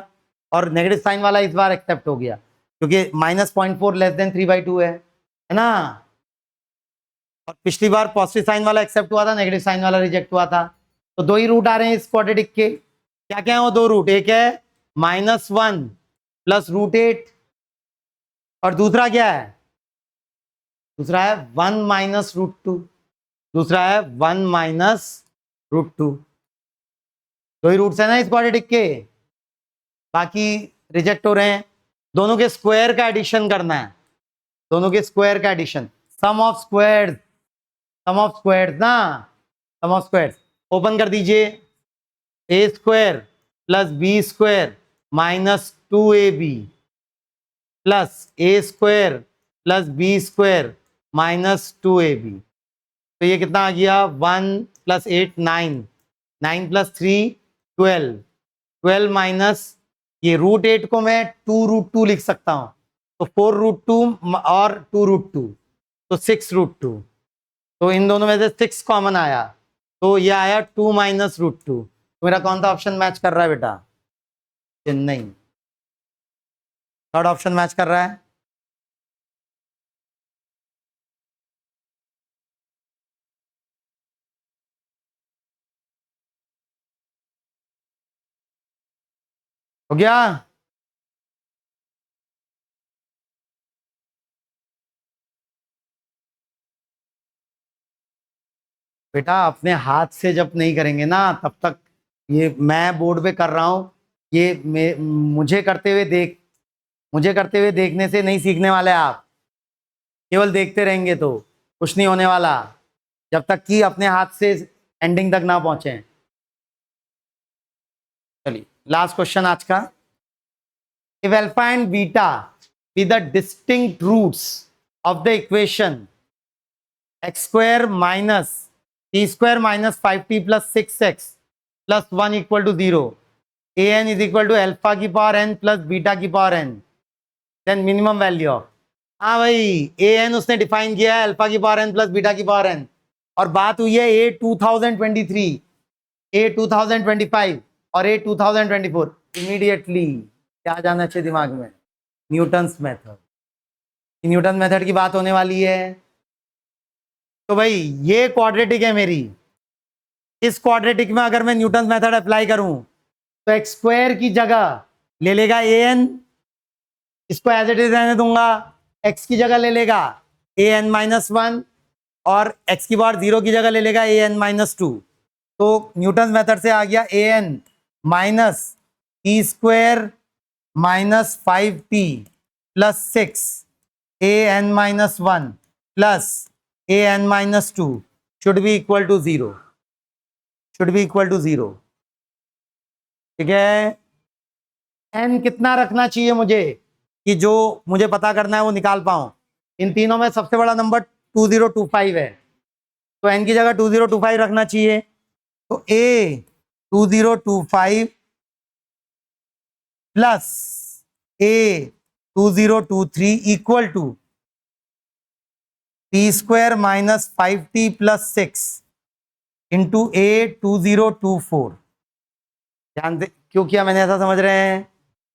और नेगेटिव साइन वाला इस बार एक्सेप्ट हो गया, क्योंकि -0.4 लेस देन 3/2 है ना, और पिछली बार पॉजिटिव साइन वाला एक्सेप्ट हुआ था, नेगेटिव साइन वाला रिजेक्ट हुआ था, तो दो ही रूट आ रहे हैं इस क्वाड्रेटिक के। क्या क्या है वो दो रूट? एक है -1 प्लस √8, और दूसरा क्या है? दूसरा है 1 माइनस √2, दूसरा है 1 माइनस √2, दो ही रूट्स है ना इस क्वाड्रेटिक के, बाकी रिजेक्ट हो रहे हैं। दोनों के स्क्वायर का एडिशन करना है, दोनों के स्क्वायर का addition, sum of squares, sum of squares ना, सम ऑफ स्क्वायर्स ओपन कर दीजिए, a² plus b² minus 2ab plus a² plus b² minus 2ab, तो ये कितना आ गया, 1 + 8 9, 9 + 3 12, 12 माइनस ये √8 को मैं 2√2 लिख सकता हूं, तो 4√2 और 2√2, तो 6√2, तो इन दोनों में से 6 कॉमन आया, तो ये आया 2 माइनस √2। तो मेरा कौन सा ऑप्शन मैच कर रहा है बेटा? चेन्नई। थर्ड ऑप्शन मैच कर रहा है। हो गया? बेटा अपने हाथ से जब नहीं करेंगे ना तब तक, ये मैं बोर्ड पे कर रहा हूं, ये मुझे करते हुए देखने से नहीं सीखने वाले आप। केवल देखते रहेंगे तो कुछ नहीं होने वाला, जब तक कि अपने हाथ से एंडिंग तक ना पहुंचे। चलिए लास्ट क्वेश्चन आज का। If alpha and beta be the distinct roots of the equation x square minus T square minus 5t plus 6x plus 1 equal to 0, a n is equal to alpha की power n plus beta की power n, then minimum value of. हाँ भाई, A N उसने define किया है alpha की power n plus beta की power n, और बात हुई है ए 2023, ए 2025 और ए 2024। इमीडिएटली क्या जाना चाहिए दिमाग में? Newton's method. न्यूटन मेथड की बात होने वाली है। तो भाई ये क्वाड्रेटिक है मेरी, इस क्वाड्रेटिक में अगर मैं न्यूटन मेथड अप्लाई करूं तो एक्स स्क्वायर की जगह ले लेगा ए एन, इसको एज इट इज रहने दूंगा, एक्स की जगह ले लेगा ए एन माइनस 1 और एक्स की पावर 0 की जगह ले लेगा ए एन माइनस 2। तो न्यूटन मेथड से आ गया A N minus T square minus 5t plus 6 A N minus 1 plus A N minus 2 should be equal to 0, should be equal to 0। ठीक है, एन कितना रखना चाहिए मुझे कि जो मुझे पता करना है वो निकाल पाऊं? इन तीनों में सबसे बड़ा नंबर 2025 है, तो एन की जगह 2025 रखना चाहिए। तो A 2025 plus A 2023 equal to T square minus 5t plus 6 into A 2024। ध्यान दे क्यों किया मैंने ऐसा, समझ रहे हैं?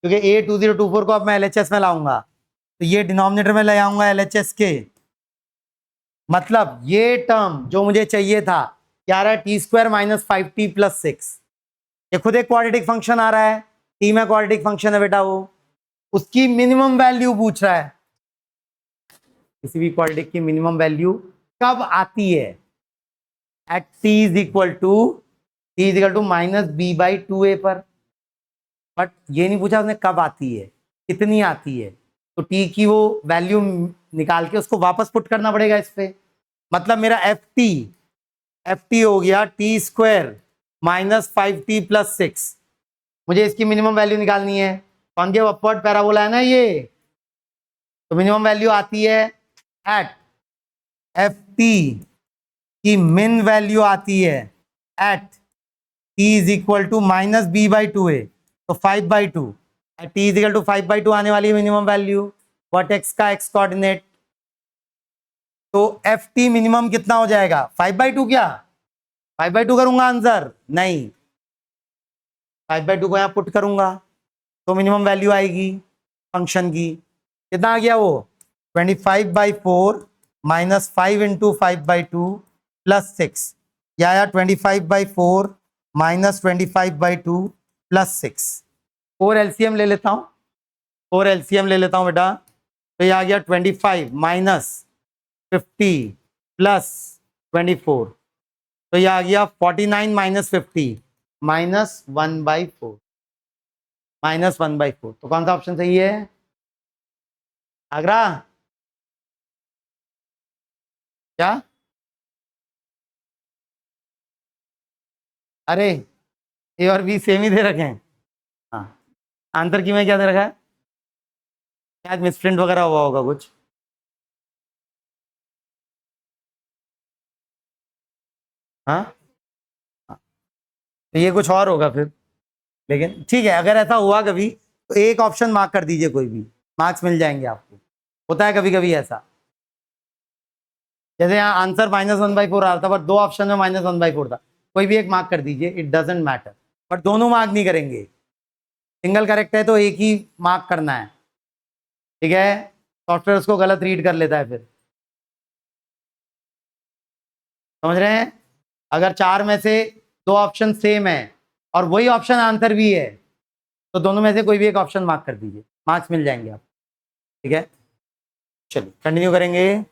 क्योंकि ए 2024 को अब मैं एलएचएस में लाऊंगा, तो ये डिनोमिनेटर में ले आऊंगा एलएचएस के, मतलब ये टर्म जो मुझे चाहिए था क्या रहा है, T square minus 5t plus 6। ये खुद एक क्वाड्रेटिक फंक्शन आ रहा है, टी में क्वाड्रेटिक फंक्शन है बेटा, वो उसकी मिनिमम वैल्यू पूछ रहा है। किसी भी क्वाड्रेटिक की मिनिमम वैल्यू कब आती है? At t is equal to minus B by 2a पर। बट ये नहीं पूछा उसने कब आती है, कितनी आती है। तो t की वो वैल्यू निकाल के उसको वापस पुट करना पड़ेगा इस पे। मतलब मेरा एफ टी हो गया T square minus 5t plus 6। मुझे इसकी मिनिमम वैल्यू निकालनी है, कॉन्केव अपवर्ड पैराबोला है ना ये, तो मिनिमम वैल्यू आती है एट एफ टी की मिन वैल्यू आती है at t is equal to minus B by 2a, तो 5/2 t इज इक्वल टू 5/2 आने वाली है मिनिमम वैल्यू, वर्टेक्स का एक्स कोऑर्डिनेट। तो एफ टी मिनिमम कितना हो जाएगा? 5/2। क्या 5/2 करूंगा आंसर? नहीं, 5/2 को यहां पुट करूंगा तो मिनिमम वैल्यू आएगी फंक्शन की। कितना आ गया वो? 25/4 माइनस 5 इंटू 5/2 प्लस 6, या आया 25/4 माइनस 25/2 प्लस 6। 4 एलसीएम ले लेता हूं, 4 एलसीएम ले लेता हूं बेटा, तो ये आ गया 25 माइनस 50 प्लस 24, तो ये आ गया 49 माइनस 50 माइनस 1/4, माइनस 1/4। तो कौन सा ऑप्शन सही है? आगरा? क्या? अरे ए और बी सेम ही दे रखे हैं। हाँ, आंसर की में क्या दे रखा है? शायद मिसप्रिंट वगैरह हुआ होगा कुछ। हाँ हाँ, तो ये कुछ और होगा फिर, लेकिन ठीक है, अगर ऐसा हुआ कभी तो एक ऑप्शन मार्क कर दीजिए, कोई भी मार्क्स मिल जाएंगे आपको। होता है कभी कभी ऐसा, जैसे यहाँ आंसर -1/4 आ रहा था बट दो ऑप्शन में -1/4 था, कोई भी एक मार्क कर दीजिए, इट डजेंट मैटर, बट दोनों मार्क नहीं करेंगे। सिंगल करेक्ट है तो एक ही मार्क करना है, ठीक है। सॉफ्टवेयर उसको गलत रीड कर लेता है फिर, समझ रहे हैं। अगर 4 में से 2 ऑप्शन सेम है और वही ऑप्शन आंसर भी है तो दोनों में से कोई भी एक ऑप्शन मार्क कर दीजिए, मार्क्स मिल जाएंगे आप, ठीक है। चलिए कंटिन्यू करेंगे।